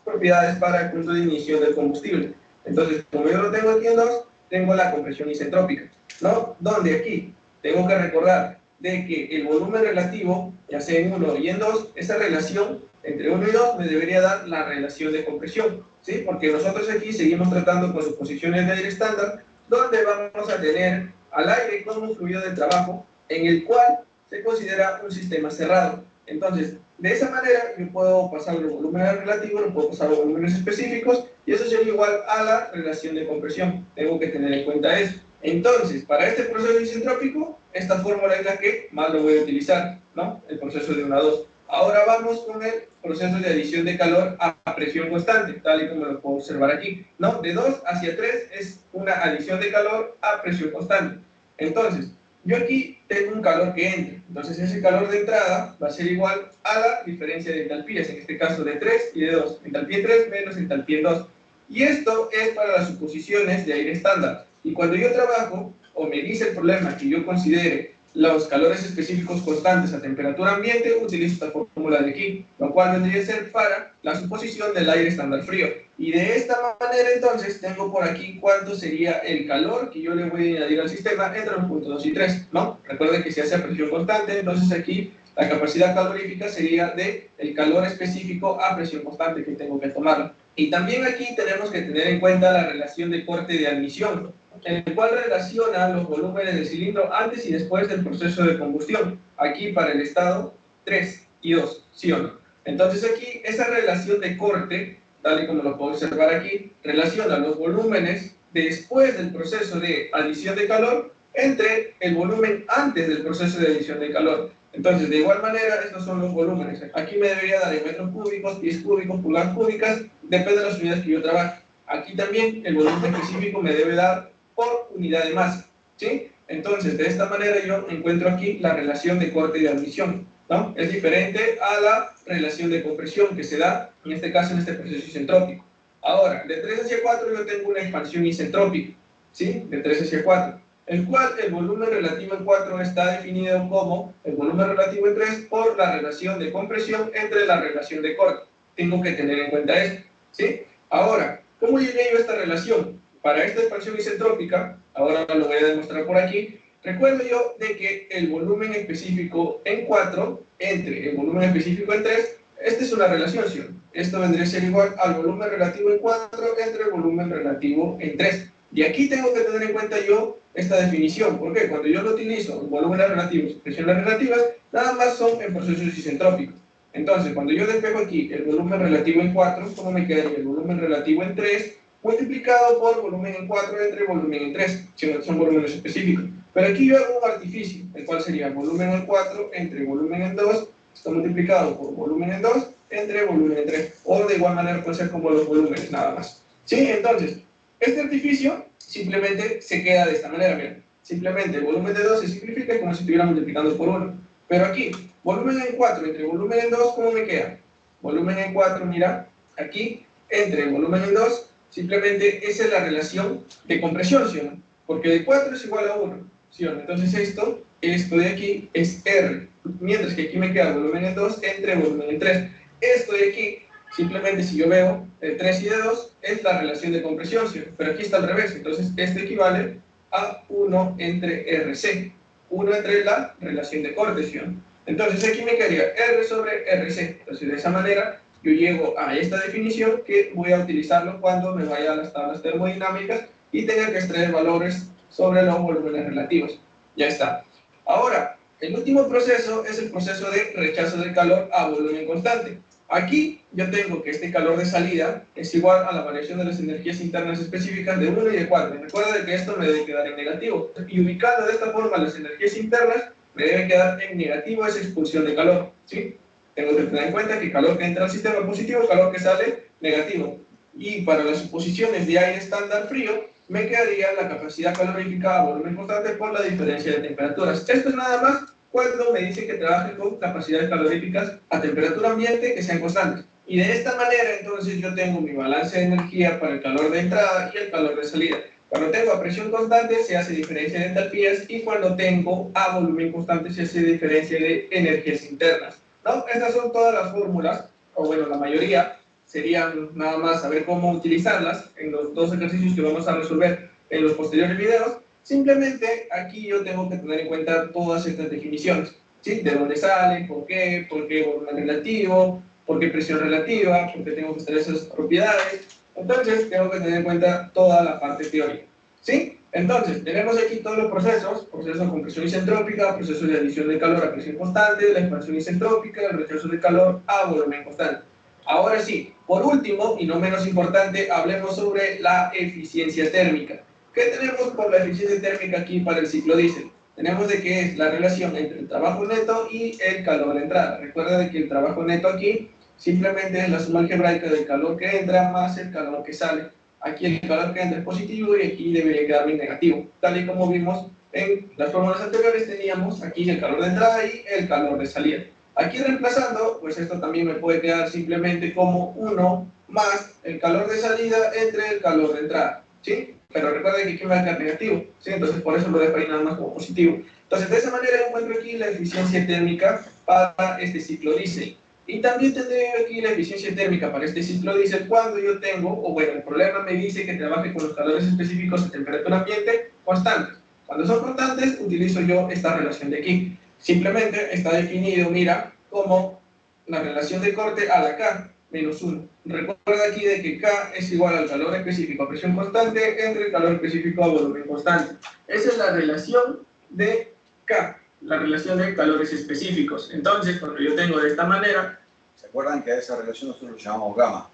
K: Propiedades para el punto de inicio del combustible. Entonces, como yo lo tengo aquí en 2, tengo la compresión isentrópica, ¿no? Donde aquí tengo que recordar de que el volumen relativo, ya sea en 1 y en 2, esa relación entre 1 y 2 me debería dar la relación de compresión, ¿sí? Porque nosotros aquí seguimos tratando con suposiciones de aire estándar, donde vamos a tener al aire como un fluido de trabajo en el cual se considera un sistema cerrado. Entonces, de esa manera yo puedo pasar los volúmenes relativos, no puedo pasar los volúmenes específicos, y eso sería igual a la relación de compresión. Tengo que tener en cuenta eso. Entonces, para este proceso isentrópico, esta fórmula es la que más lo voy a utilizar, ¿no? El proceso de 1 a 2. Ahora vamos con el proceso de adición de calor a presión constante, tal y como lo puedo observar aquí, ¿no? De 2 hacia 3 es una adición de calor a presión constante. Entonces, yo aquí tengo un calor que entra, entonces ese calor de entrada va a ser igual a la diferencia de entalpías, en este caso de 3 y de 2. Entalpía en 3 menos entalpía en 2. Y esto es para las suposiciones de aire estándar. Y cuando yo trabajo, o me dice el problema que yo considere los calores específicos constantes a temperatura ambiente, utilizo esta fórmula de aquí, lo cual vendría a ser para la suposición del aire estándar frío. Y de esta manera entonces tengo por aquí cuánto sería el calor que yo le voy a añadir al sistema entre los puntos 2 y 3, ¿no? Recuerden que se hace a presión constante, entonces aquí la capacidad calorífica sería de el calor específico a presión constante que tengo que tomar. Y también aquí tenemos que tener en cuenta la relación de corte de admisión, en el cual relaciona los volúmenes del cilindro antes y después del proceso de combustión, aquí para el estado 3 y 2, ¿sí o no? Entonces aquí esa relación de corte, tal y como lo puedo observar aquí, relaciona los volúmenes después del proceso de adición de calor entre el volumen antes del proceso de adición de calor. Entonces, de igual manera, estos son los volúmenes. Aquí me debería dar en metros cúbicos, pies cúbicos, pulgadas cúbicas, depende de las unidades que yo trabaje. Aquí también el volumen específico me debe dar por unidad de masa, ¿sí? Entonces, de esta manera yo encuentro aquí la relación de corte y de admisión, ¿no? Es diferente a la relación de compresión que se da, en este caso, en este proceso isentrópico. Ahora, de 3 hacia 4 yo tengo una expansión isentrópica, ¿sí? De 3 hacia 4, el cual el volumen relativo en 4 está definido como el volumen relativo en 3 por la relación de compresión entre la relación de corte. Tengo que tener en cuenta esto, ¿sí? Ahora, ¿cómo llegué yo a esta relación? Para esta expansión isentrópica, ahora lo voy a demostrar por aquí, recuerdo yo de que el volumen específico en 4 entre el volumen específico en 3, esta es una relación, ¿sí? Esto vendría a ser igual al volumen relativo en 4 entre el volumen relativo en 3. Y aquí tengo que tener en cuenta yo esta definición. ¿Por qué? Cuando yo lo utilizo en volúmenes relativos, presiones relativas, nada más son en procesos isentrópicos. Entonces, cuando yo despejo aquí el volumen relativo en 4, ¿cómo me quedaría? El volumen relativo en 3 multiplicado por volumen en 4 entre volumen en 3, si son volúmenes específicos. Pero aquí yo hago un artificio, el cual sería volumen en 4 entre volumen en 2, está multiplicado por volumen en 2 entre volumen en 3. O de igual manera puede ser como los volúmenes, nada más. ¿Sí? Entonces, este artificio simplemente se queda de esta manera, miren. Simplemente el volumen de 2 se simplifica como si estuviera multiplicando por 1. Pero aquí, volumen en 4 entre volumen en 2, ¿cómo me queda? Volumen en 4, mira, aquí, entre volumen en 2, simplemente esa es la relación de compresión, ¿sí o no? Porque de 4 es igual a 1, ¿sí o no? Entonces esto de aquí es R, mientras que aquí me queda volumen en 2 entre volumen en 3. Esto de aquí, simplemente si yo veo de 3 y de 2, es la relación de compresión, ¿sí? Pero aquí está al revés, entonces esto equivale a 1 entre RC, 1 entre la relación de corte, ¿sí? Entonces aquí me quedaría R sobre RC. Entonces de esa manera yo llego a esta definición que voy a utilizarlo cuando me vaya a las tablas termodinámicas y tenga que extraer valores sobre los volúmenes relativos. Ya está. Ahora, el último proceso es el proceso de rechazo de calor a volumen constante. Aquí yo tengo que este calor de salida es igual a la variación de las energías internas específicas de 1 y de 4. Recuerda que esto me debe quedar en negativo. Y ubicando de esta forma las energías internas, me debe quedar en negativo esa expulsión de calor, ¿sí? Tengo que tener en cuenta que calor que entra al sistema positivo, calor que sale negativo. Y para las suposiciones de aire estándar frío, me quedaría la capacidad calorífica a volumen constante por la diferencia de temperaturas. Esto es nada más cuando me dice que trabaje con capacidades caloríficas a temperatura ambiente que sean constantes. Y de esta manera, entonces, yo tengo mi balance de energía para el calor de entrada y el calor de salida. Cuando tengo a presión constante se hace diferencia de entalpías y cuando tengo a volumen constante se hace diferencia de energías internas, ¿no? Estas son todas las fórmulas, o bueno, la mayoría, serían nada más saber cómo utilizarlas en los dos ejercicios que vamos a resolver en los posteriores videos. Simplemente aquí yo tengo que tener en cuenta todas estas definiciones, ¿sí? De dónde salen, por qué volumen relativo, por qué presión relativa, por qué tengo que estar esas propiedades. Entonces, tengo que tener en cuenta toda la parte teórica, ¿sí? Entonces, tenemos aquí todos los procesos, proceso de compresión isentrópica, proceso de adición de calor a presión constante, la expansión isentrópica, el rechazo de calor a volumen constante. Ahora sí, por último, y no menos importante, hablemos sobre la eficiencia térmica. ¿Qué tenemos por la eficiencia térmica aquí para el ciclo diésel? Tenemos de que es la relación entre el trabajo neto y el calor de entrada. Recuerda de que el trabajo neto aquí simplemente es la suma algebraica del calor que entra más el calor que sale. Aquí el calor que entra es positivo y aquí debería quedarme negativo. Tal y como vimos en las fórmulas anteriores, teníamos aquí el calor de entrada y el calor de salida. Aquí reemplazando, pues esto también me puede quedar simplemente como 1 más el calor de salida entre el calor de entrada, ¿sí? Pero recuerden que aquí me va a quedar negativo, ¿sí? Entonces por eso lo dejo ahí nada más como positivo. Entonces de esa manera encuentro aquí la eficiencia térmica para este ciclo diésel. Y también tendré aquí la eficiencia térmica para este ciclo diésel cuando yo tengo, o bueno, el problema me dice que trabaje con los calores específicos a temperatura ambiente constantes. Cuando son constantes, utilizo yo esta relación de aquí. Simplemente está definido, mira, como la relación de corte a la K menos 1. Recuerda aquí de que K es igual al calor específico a presión constante entre el calor específico a volumen constante. Esa es la relación de K, la relación de calores específicos. Entonces, cuando yo tengo de esta manera...
A: ¿Se acuerdan que a esa relación nosotros lo llamamos gamma?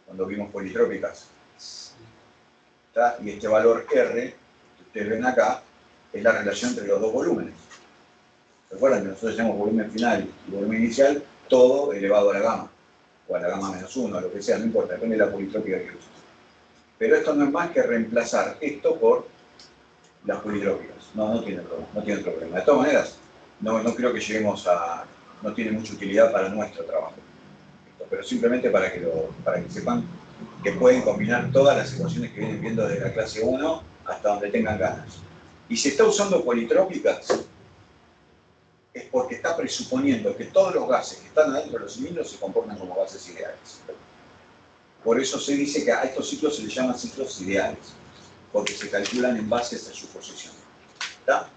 A: Cuando vimos politrópicas. ¿Está? Y este valor R, que ustedes ven acá, es la relación entre los dos volúmenes. Recuerden que nosotros llamamos volumen final y volumen inicial, todo elevado a la gamma, o a la gamma menos 1, lo que sea, no importa, depende de la politrópica que uses. Pero esto no es más que reemplazar esto por las politrópicas. No tiene problema, no tiene otro problema. De todas maneras, no creo que lleguemos a... no tiene mucha utilidad para nuestro trabajo. Pero simplemente para que sepan que pueden combinar todas las ecuaciones que vienen viendo desde la clase 1 hasta donde tengan ganas. Y si está usando politrópicas, es porque está presuponiendo que todos los gases que están adentro de los cilindros se comportan como gases ideales. Por eso se dice que a estos ciclos se les llaman ciclos ideales, porque se calculan en base a esa suposición. ¿Está?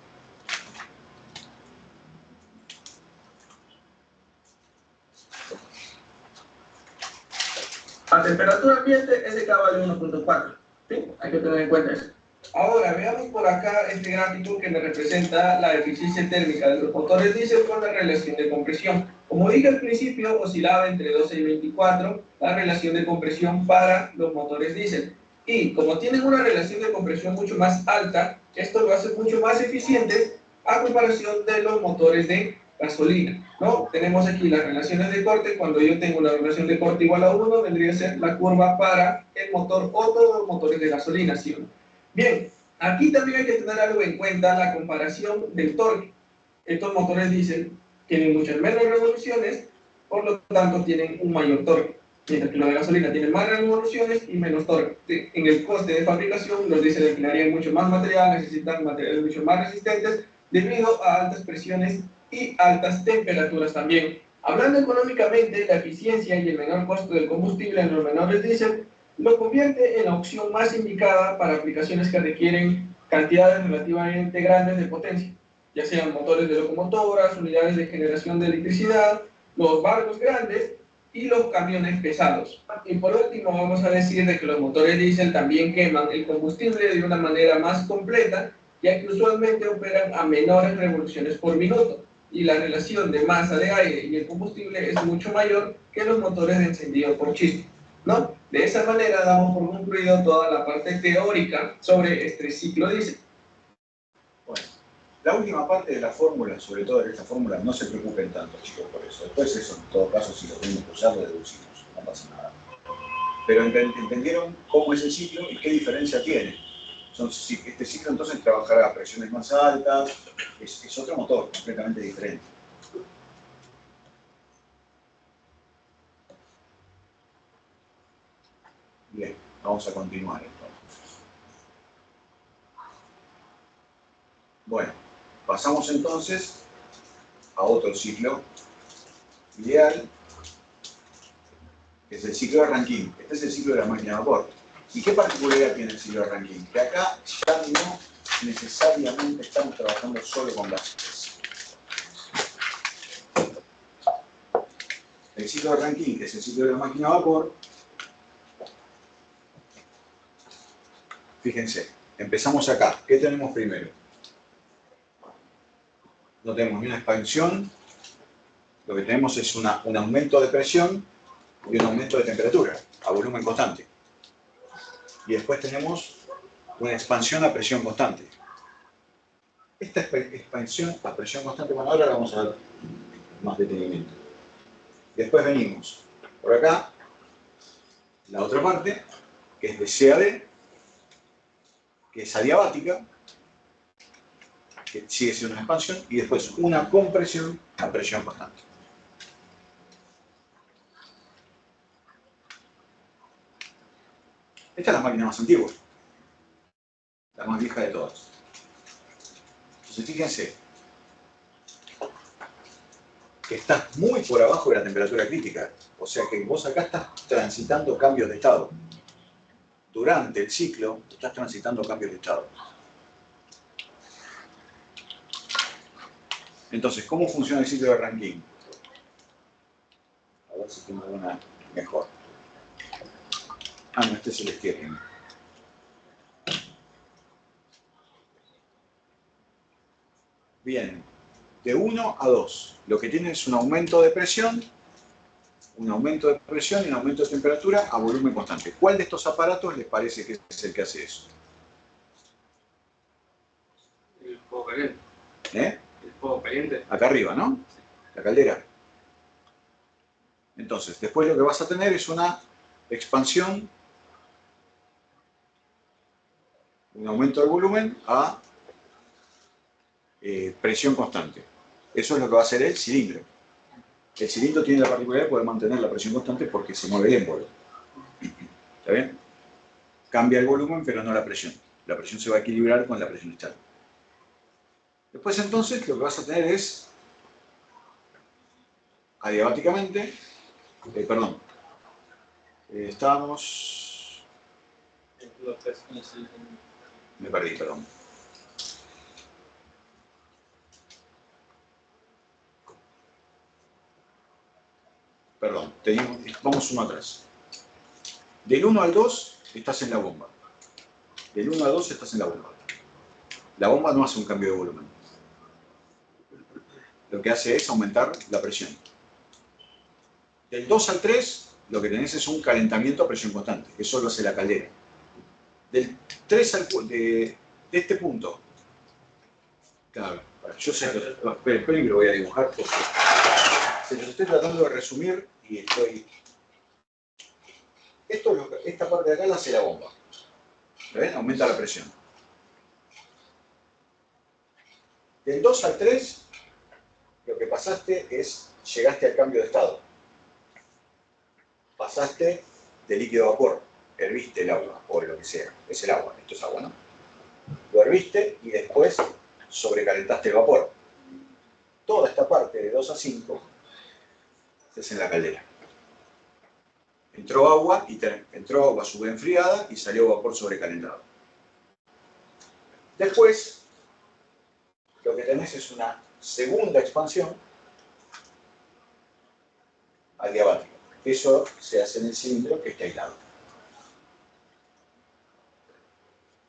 K: A temperatura ambiente, ese K vale 1.4. ¿Sí? Hay que tener en cuenta eso. Ahora, veamos por acá este gráfico que me representa la eficiencia térmica de los motores diésel con la relación de compresión. Como dije al principio, oscilaba entre 12 y 24 la relación de compresión para los motores diésel. Y como tienen una relación de compresión mucho más alta, esto lo hace mucho más eficiente a comparación de los motores de gasolina, ¿no? Tenemos aquí las relaciones de corte. Cuando yo tengo una relación de corte igual a 1, vendría a ser la curva para el motor o todos los motores de gasolina, ¿sí? Bien, aquí también hay que tener algo en cuenta, la comparación del torque. Estos motores diésel tienen muchas menos revoluciones, por lo tanto tienen un mayor torque, mientras que los de gasolina tienen más revoluciones y menos torque. En el coste de fabricación, los diésel emplearían mucho más material, necesitan materiales mucho más resistentes debido a altas presiones y altas temperaturas también. Hablando económicamente, la eficiencia y el menor costo del combustible en los menores diésel lo convierte en la opción más indicada para aplicaciones que requieren cantidades relativamente grandes de potencia, ya sean motores de locomotoras, unidades de generación de electricidad, los barcos grandes y los camiones pesados. Y por último vamos a decir de que los motores diésel también queman el combustible de una manera más completa, ya que usualmente operan a menores revoluciones por minuto, y la relación de masa de aire y el combustible es mucho mayor que los motores de encendido por chispa, ¿no? De esa manera damos por concluido toda la parte teórica sobre este ciclo diésel.
A: Bueno, la última parte de la fórmula, sobre todo de esta fórmula, no se preocupen tanto, chicos, por eso. Después eso, en todo caso, si lo tenemos que usar, lo deducimos, no pasa nada. Pero entendieron cómo es el ciclo y qué diferencia tiene. Este ciclo entonces trabajará a presiones más altas, es otro motor completamente diferente. Bien, vamos a continuar entonces. Bueno, pasamos entonces a otro ciclo ideal, que es el ciclo de Rankine. Este es el ciclo de la máquina de vapor. ¿Y qué particularidad tiene el ciclo de Rankine? Que acá ya no necesariamente estamos trabajando solo con gases. El ciclo de Rankine, que es el ciclo de la máquina de vapor, fíjense, empezamos acá. ¿Qué tenemos primero? No tenemos ni una expansión, lo que tenemos es un aumento de presión y un aumento de temperatura a volumen constante. Y después tenemos una expansión a presión constante. Esta expansión a presión constante, bueno, ahora la vamos a ver más detenimiento. Después venimos por acá, la otra parte, que es de CAD, que es adiabática, que sigue siendo una expansión, y después una compresión a presión constante. Esta es la máquina más antigua, la más vieja de todas. Entonces fíjense que estás muy por abajo de la temperatura crítica, o sea que vos acá estás transitando cambios de estado. Durante el ciclo estás transitando cambios de estado. Entonces, ¿cómo funciona el ciclo de Rankine? A ver si tengo una mejor. Ah, no, este es el Stirling. Bien, de 1 a 2. Lo que tiene es un aumento de presión y un aumento de temperatura a volumen constante. ¿Cuál de estos aparatos les parece que es el que hace eso?
H: El fuego caliente.
A: ¿Eh?
H: El fuego caliente.
A: Acá arriba, ¿no? La caldera. Entonces, después lo que vas a tener es una expansión, un aumento del volumen a presión constante. Eso es lo que va a hacer el cilindro. El cilindro tiene la particularidad de poder mantener la presión constante porque se mueve el émbolo. ¿Está bien? Cambia el volumen, pero no la presión. La presión se va a equilibrar con la presión externa. Después entonces lo que vas a tener es, adiabáticamente, estábamos... Me perdí, perdón. Perdón, vamos uno atrás. Del 1 al 2 estás en la bomba. Del 1 al 2 estás en la bomba. La bomba no hace un cambio de volumen. Lo que hace es aumentar la presión. Del 2 al 3 lo que tenés es un calentamiento a presión constante. Eso lo hace la caldera. Del 3 al 4, de este punto. Claro, yo sé, esperen que lo voy a dibujar porque se los estoy tratando de resumir y estoy... Esta parte de acá la hace la bomba. ¿Ven? Aumenta la presión. Del 2 al 3, lo que pasaste es, llegaste al cambio de estado. Pasaste de líquido a vapor, herviste el agua, o lo que sea. Es el agua, esto es agua, ¿no? Lo herviste y después sobrecalentaste el vapor. toda esta parte de 2 a 5 se hace en la caldera. Entró agua superenfriada y salió vapor sobrecalentado. Después, lo que tenés es una segunda expansión adiabática. Eso se hace en el cilindro que está aislado.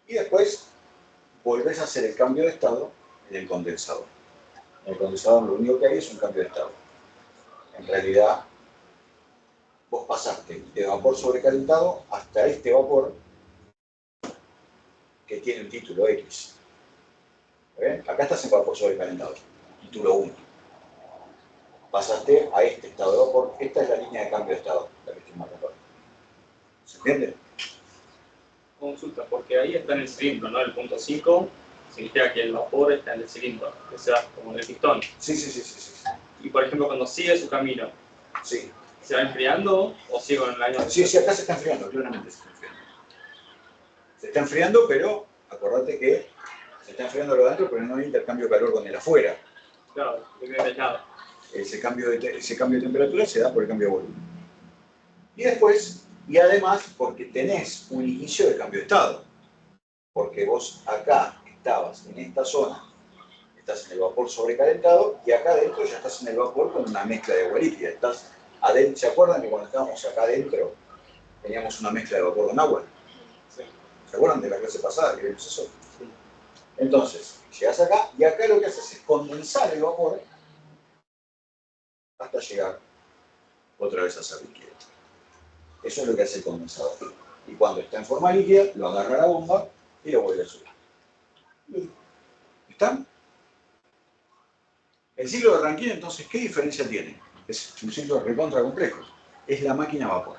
A: Y después volvés a hacer el cambio de estado en el condensador. En el condensador lo único que hay es un cambio de estado. En realidad, vos pasaste de vapor sobrecalentado hasta este vapor que tiene el título X. ¿Ven? Acá estás en vapor sobrecalentado, título 1. Pasaste a este estado de vapor. Esta es la línea de cambio de estado, la que estoy marcando. ¿Se entiende?
H: Consulta, porque ahí está en el cilindro, ¿no? El punto 5 significa que el vapor está en el cilindro, o sea, como en el pistón.
A: Sí.
H: Y por ejemplo, cuando sigue su camino,
A: sí.
H: ¿se va enfriando o sigue con el año?
A: Sí, acá se está enfriando, claramente se está enfriando. Se está enfriando, pero acordate que se está enfriando lo de adentro, pero no hay intercambio de calor con el afuera.
H: Claro, de
A: ese cambio de temperatura se da por el cambio de volumen. Y después, y además, porque tenés un inicio de cambio de estado. Porque vos acá estabas en esta zona, estás en el vapor sobrecalentado, y acá adentro ya estás en el vapor con una mezcla de agua líquida. Estás adentro, ¿se acuerdan que cuando estábamos acá adentro teníamos una mezcla de vapor con agua?
H: Sí.
A: ¿Se acuerdan de la clase pasada que vimos eso? Sí. Entonces, llegas acá, y acá lo que haces es condensar el vapor hasta llegar otra vez a ser líquido. Eso es lo que hace el condensador. Y cuando está en forma líquida, lo agarra la bomba y lo vuelve a subir. ¿Está? El ciclo de Rankine, entonces, ¿qué diferencia tiene? Es un ciclo recontra complejo. Es la máquina a vapor.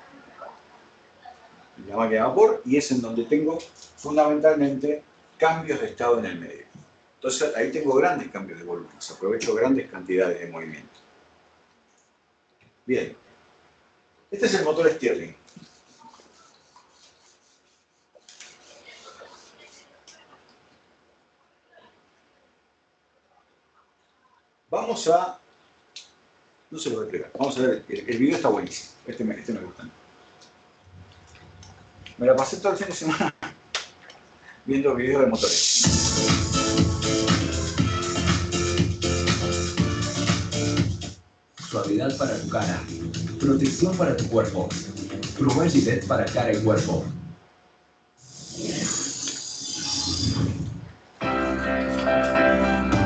A: La máquina a vapor, y es en donde tengo fundamentalmente cambios de estado en el medio. Entonces ahí tengo grandes cambios de volumen, aprovecho grandes cantidades de movimiento. Bien, este es el motor Stirling. Vamos a... No se lo voy a explicar. Vamos a ver, el video está buenísimo. Este me gusta. Me la pasé todo el fin de semana viendo videos de motores.
L: Suavidad para tu cara. Protección para tu cuerpo. Probar Gillette para cara y cuerpo.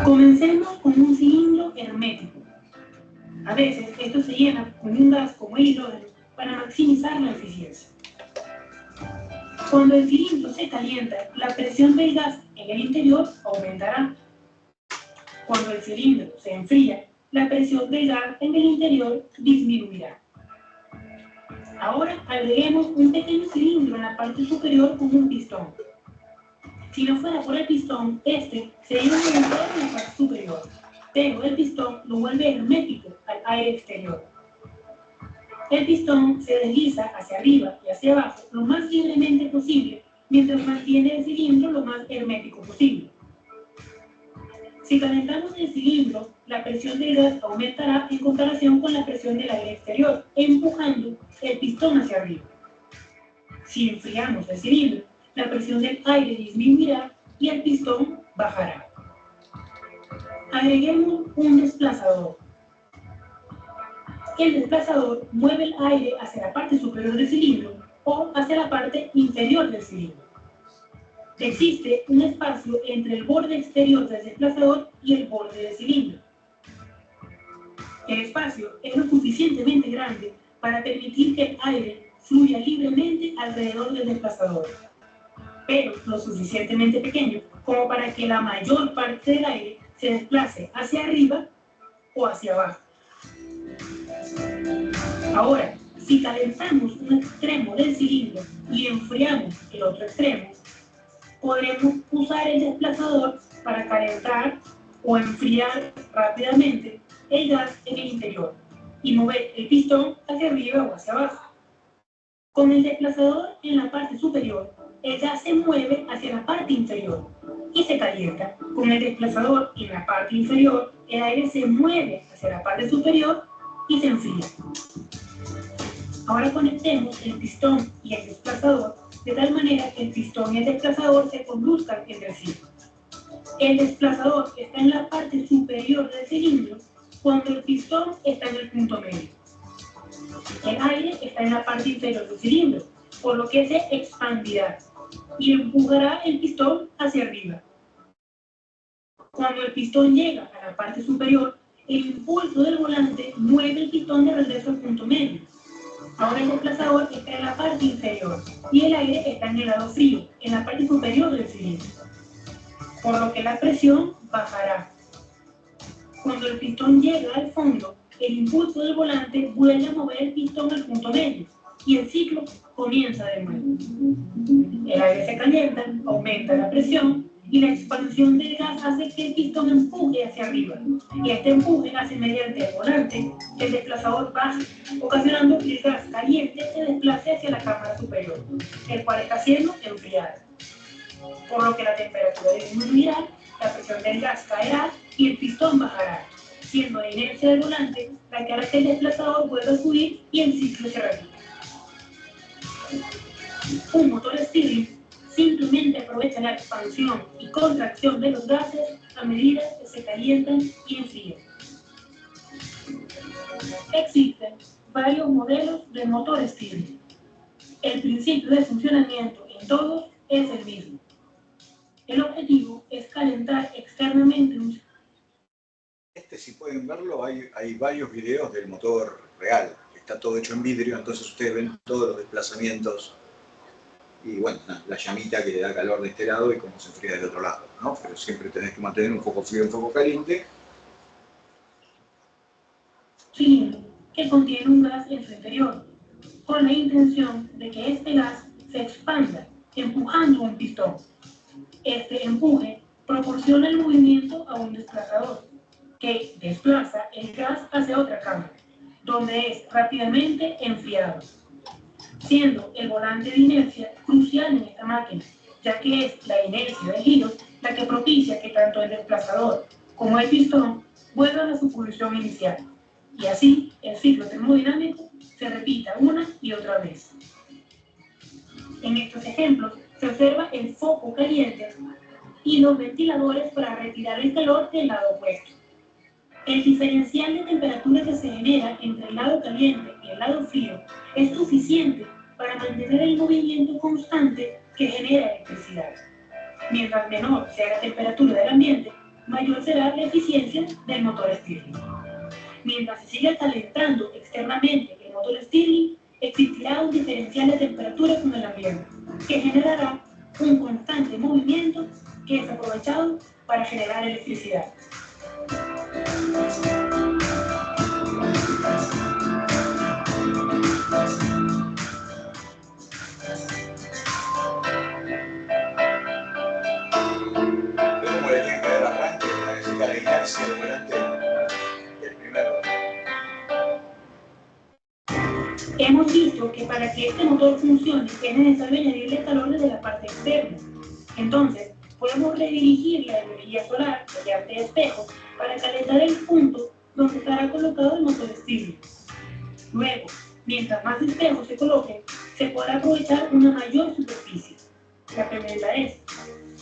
N: Comencemos con un cilindro hermético. A veces esto se llena con un gas como el hidrógeno para maximizar la eficiencia. Cuando el cilindro se calienta, la presión del gas en el interior aumentará. Cuando el cilindro se enfría, la presión del gas en el interior disminuirá. Ahora agreguemos un pequeño cilindro en la parte superior con un pistón. Si no fuera por el pistón, este sería un agujero en la parte superior, pero el pistón lo vuelve hermético al aire exterior. El pistón se desliza hacia arriba y hacia abajo lo más libremente posible, mientras mantiene el cilindro lo más hermético posible. Si calentamos el cilindro, la presión del gas aumentará en comparación con la presión del aire exterior, empujando el pistón hacia arriba. Si enfriamos el cilindro, la presión del aire disminuirá y el pistón bajará. Agreguemos un desplazador. El desplazador mueve el aire hacia la parte superior del cilindro o hacia la parte inferior del cilindro. Existe un espacio entre el borde exterior del desplazador y el borde del cilindro. El espacio es lo suficientemente grande para permitir que el aire fluya libremente alrededor del desplazador, pero lo suficientemente pequeño como para que la mayor parte del aire se desplace hacia arriba o hacia abajo. Ahora, si calentamos un extremo del cilindro y enfriamos el otro extremo, podremos usar el desplazador para calentar o enfriar rápidamente el gas en el interior y mover el pistón hacia arriba o hacia abajo. Con el desplazador en la parte superior, el gas se mueve hacia la parte inferior y se calienta. Con el desplazador en la parte inferior, el aire se mueve hacia la parte superior y se enfría. Ahora conectemos el pistón y el desplazador de tal manera que el pistón y el desplazador se conduzcan entre sí. El desplazador está en la parte superior del cilindro cuando el pistón está en el punto medio. El aire está en la parte inferior del cilindro, por lo que se expandirá y empujará el pistón hacia arriba. Cuando el pistón llega a la parte superior, el impulso del volante mueve el pistón de regreso al punto medio. Ahora el desplazador está en la parte inferior y el aire está en el lado frío, en la parte superior del cilindro, por lo que la presión bajará. Cuando el pistón llega al fondo, el impulso del volante vuelve a mover el pistón al punto medio y el ciclo comienza de nuevo. El aire se calienta, aumenta la presión y la expansión del gas hace que el pistón empuje hacia arriba, y este empuje hace mediante el volante que el desplazador baje, ocasionando que el gas caliente se desplace hacia la cámara superior, el cual está siendo enfriado. Por lo que la temperatura disminuirá, la presión del gas caerá y el pistón bajará, siendo la inercia del volante la que hará que el desplazador vuelva a subir y el ciclo se repita. Un motor Stirling simplemente aprovecha la expansión y contracción de los gases a medida que se calientan y enfrían. Existen varios modelos de motor Stirling. El principio de funcionamiento en todos es el mismo. El objetivo es calentar externamente un...
A: Si pueden verlo, hay varios videos del motor real. Está todo hecho en vidrio, entonces ustedes ven todos los desplazamientos y bueno, la llamita que le da calor de este lado y cómo se enfría del otro lado, ¿no? Pero siempre tenés que mantener un foco frío y un foco caliente.
N: Cilindro que contiene un gas en su interior, con la intención de que este gas se expanda, empujando un pistón. Este empuje proporciona el movimiento a un desplazador, que desplaza el gas hacia otra cámara, donde es rápidamente enfriado, siendo el volante de inercia crucial en esta máquina, ya que es la inercia de giro la que propicia que tanto el desplazador como el pistón vuelvan a su posición inicial, y así el ciclo termodinámico se repita una y otra vez. En estos ejemplos se observa el foco caliente y los ventiladores para retirar el calor del lado opuesto. El diferencial de temperatura que se genera entre el lado caliente y el lado frío es suficiente para mantener el movimiento constante que genera electricidad. Mientras menor sea la temperatura del ambiente, mayor será la eficiencia del motor Stirling. Mientras se siga calentando externamente el motor Stirling, existirá un diferencial de temperatura con el ambiente, que generará un constante movimiento que es aprovechado para generar electricidad.
A: Como le tiene que dar arranque, necesita la inercia del volante del primero.
N: Hemos visto que para que este motor funcione es necesario añadirle calor desde la parte externa. Entonces, podemos redirigir la energía solar mediante espejos para calentar el punto donde estará colocado el motor Stirling. Luego, mientras más espejos se coloquen, se podrá aprovechar una mayor superficie. La pregunta es,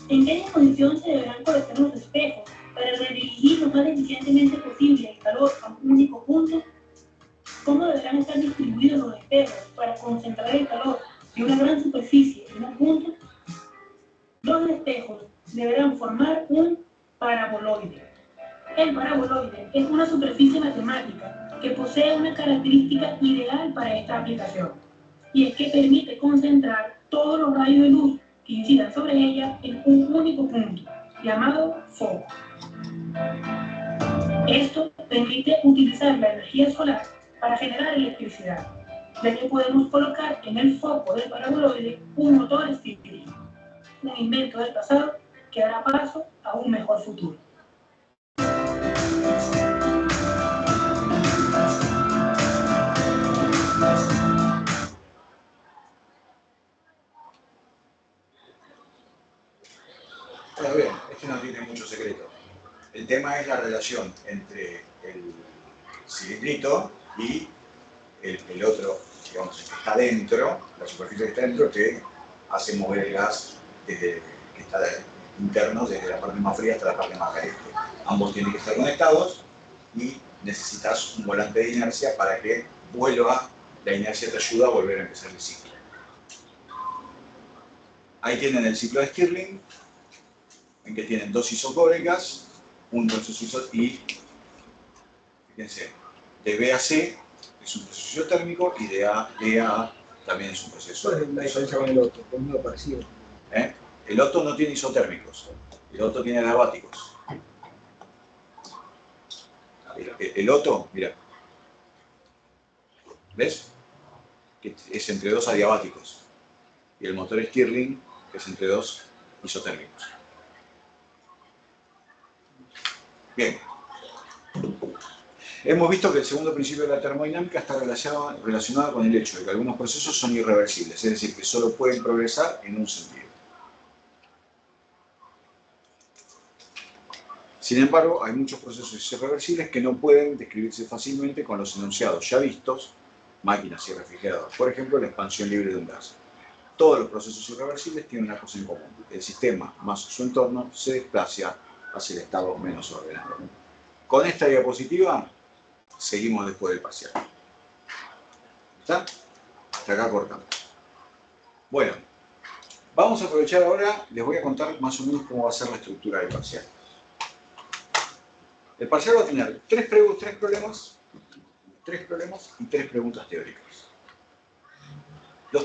N: ¿en qué disposición se deberán colocar los espejos para redirigir lo más eficientemente posible el calor a un único punto? ¿Cómo deberán estar distribuidos los espejos para concentrar el calor de una gran superficie en un punto? Los espejos deberán formar un paraboloide. El paraboloide es una superficie matemática que posee una característica ideal para esta aplicación, y es que permite concentrar todos los rayos de luz que incidan sobre ella en un único punto, llamado foco. Esto permite utilizar la energía solar para generar electricidad, ya que podemos colocar en el foco del paraboloide un motor Stirling, un invento del pasado que dará paso a un mejor futuro.
A: Está bien, este no tiene mucho secreto. El tema es la relación entre el cilindrito y el otro, digamos, que está dentro, la superficie que está dentro, que hace mover el gas desde que está interno, desde la parte más fría hasta la parte más caliente. Ambos tienen que estar conectados y necesitas un volante de inercia para que vuelva, la inercia te ayuda a volver a empezar el ciclo. Ahí tienen el ciclo de Stirling, en que tienen dos isocórecas, un proceso isotérmico y, fíjense, de B a C es un proceso isotérmico y de A a también es un proceso.
C: ¿Cuál es la diferencia con el otro? Con uno parecido.
A: El Otto no tiene isotérmicos, el Otto tiene adiabáticos. El Otto, mira, ¿ves? Que es entre dos adiabáticos. Y el motor Stirling es entre dos isotérmicos. Bien. Hemos visto que el segundo principio de la termodinámica está relacionado con el hecho de que algunos procesos son irreversibles, es decir, que solo pueden progresar en un sentido. Sin embargo, hay muchos procesos irreversibles que no pueden describirse fácilmente con los enunciados ya vistos, máquinas y refrigeradores. Por ejemplo, la expansión libre de un gas. Todos los procesos irreversibles tienen una cosa en común. El sistema más su entorno se desplaza hacia el estado menos ordenado. Con esta diapositiva seguimos después del parcial. ¿Está? Hasta acá cortamos. Bueno, vamos a aprovechar ahora, les voy a contar más o menos cómo va a ser la estructura del parcial. El parcial va a tener tres problemas y tres preguntas teóricas.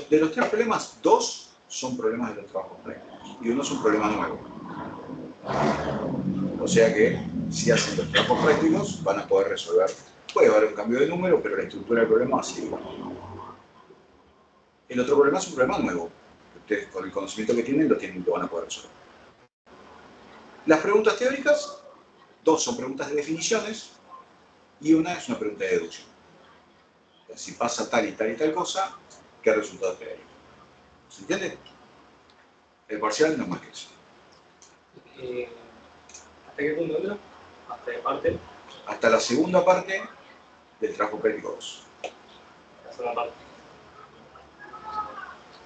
A: De los tres problemas, dos son problemas de los trabajos prácticos y uno es un problema nuevo. O sea que si hacen los trabajos prácticos van a poder resolver. Puede haber un cambio de número, pero la estructura del problema va a ser igual. El otro problema es un problema nuevo. Ustedes con el conocimiento que tienen lo van a poder resolver. Las preguntas teóricas, dos son preguntas de definiciones y una es una pregunta de deducción. Si pasa tal y tal cosa, ¿qué resultado esperaría? ¿Se entiende? El parcial no es más que eso.
H: ¿Hasta qué punto entra? ¿Hasta qué parte?
A: Hasta la segunda parte del trabajo práctico 2.
H: La segunda parte.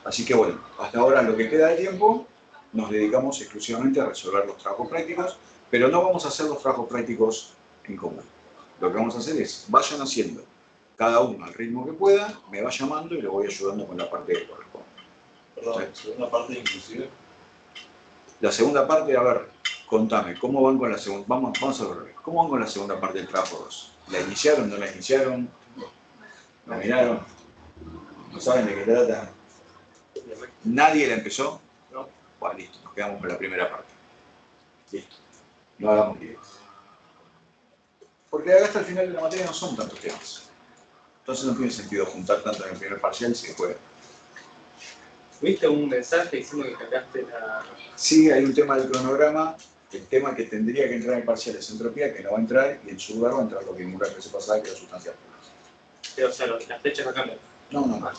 A: Así que bueno, hasta ahora lo que queda de tiempo nos dedicamos exclusivamente a resolver los trabajos prácticos, pero no vamos a hacer los trabajos prácticos en común. Lo que vamos a hacer es, vayan haciendo cada uno al ritmo que pueda, me va llamando y le voy ayudando con la parte que corresponde.
E: Perdón, segunda parte inclusive.
A: La segunda parte, a ver, contame, ¿cómo van con la segunda? Vamos a ver, ¿cómo van con la segunda parte del trabajo 2? ¿La iniciaron, no la iniciaron? ¿La miraron? ¿No saben de qué trata? ¿Nadie la empezó?
H: No.
A: Bueno, listo, nos quedamos con la primera parte. Listo. No hagamos líos. Porque acá hasta el final de la materia no son tantos temas. Entonces no tiene sentido juntar tanto en el primer parcial si se puede.
H: ¿Viste un mensaje diciendo que cambiaste la...?
A: Sí, hay un tema del cronograma. El tema que tendría que entrar en el parcial es entropía, que no va a entrar, y en su lugar va a entrar lo que ninguna clase pasada, que era sustancia pura.
H: O sea, las fechas no cambian.
A: No.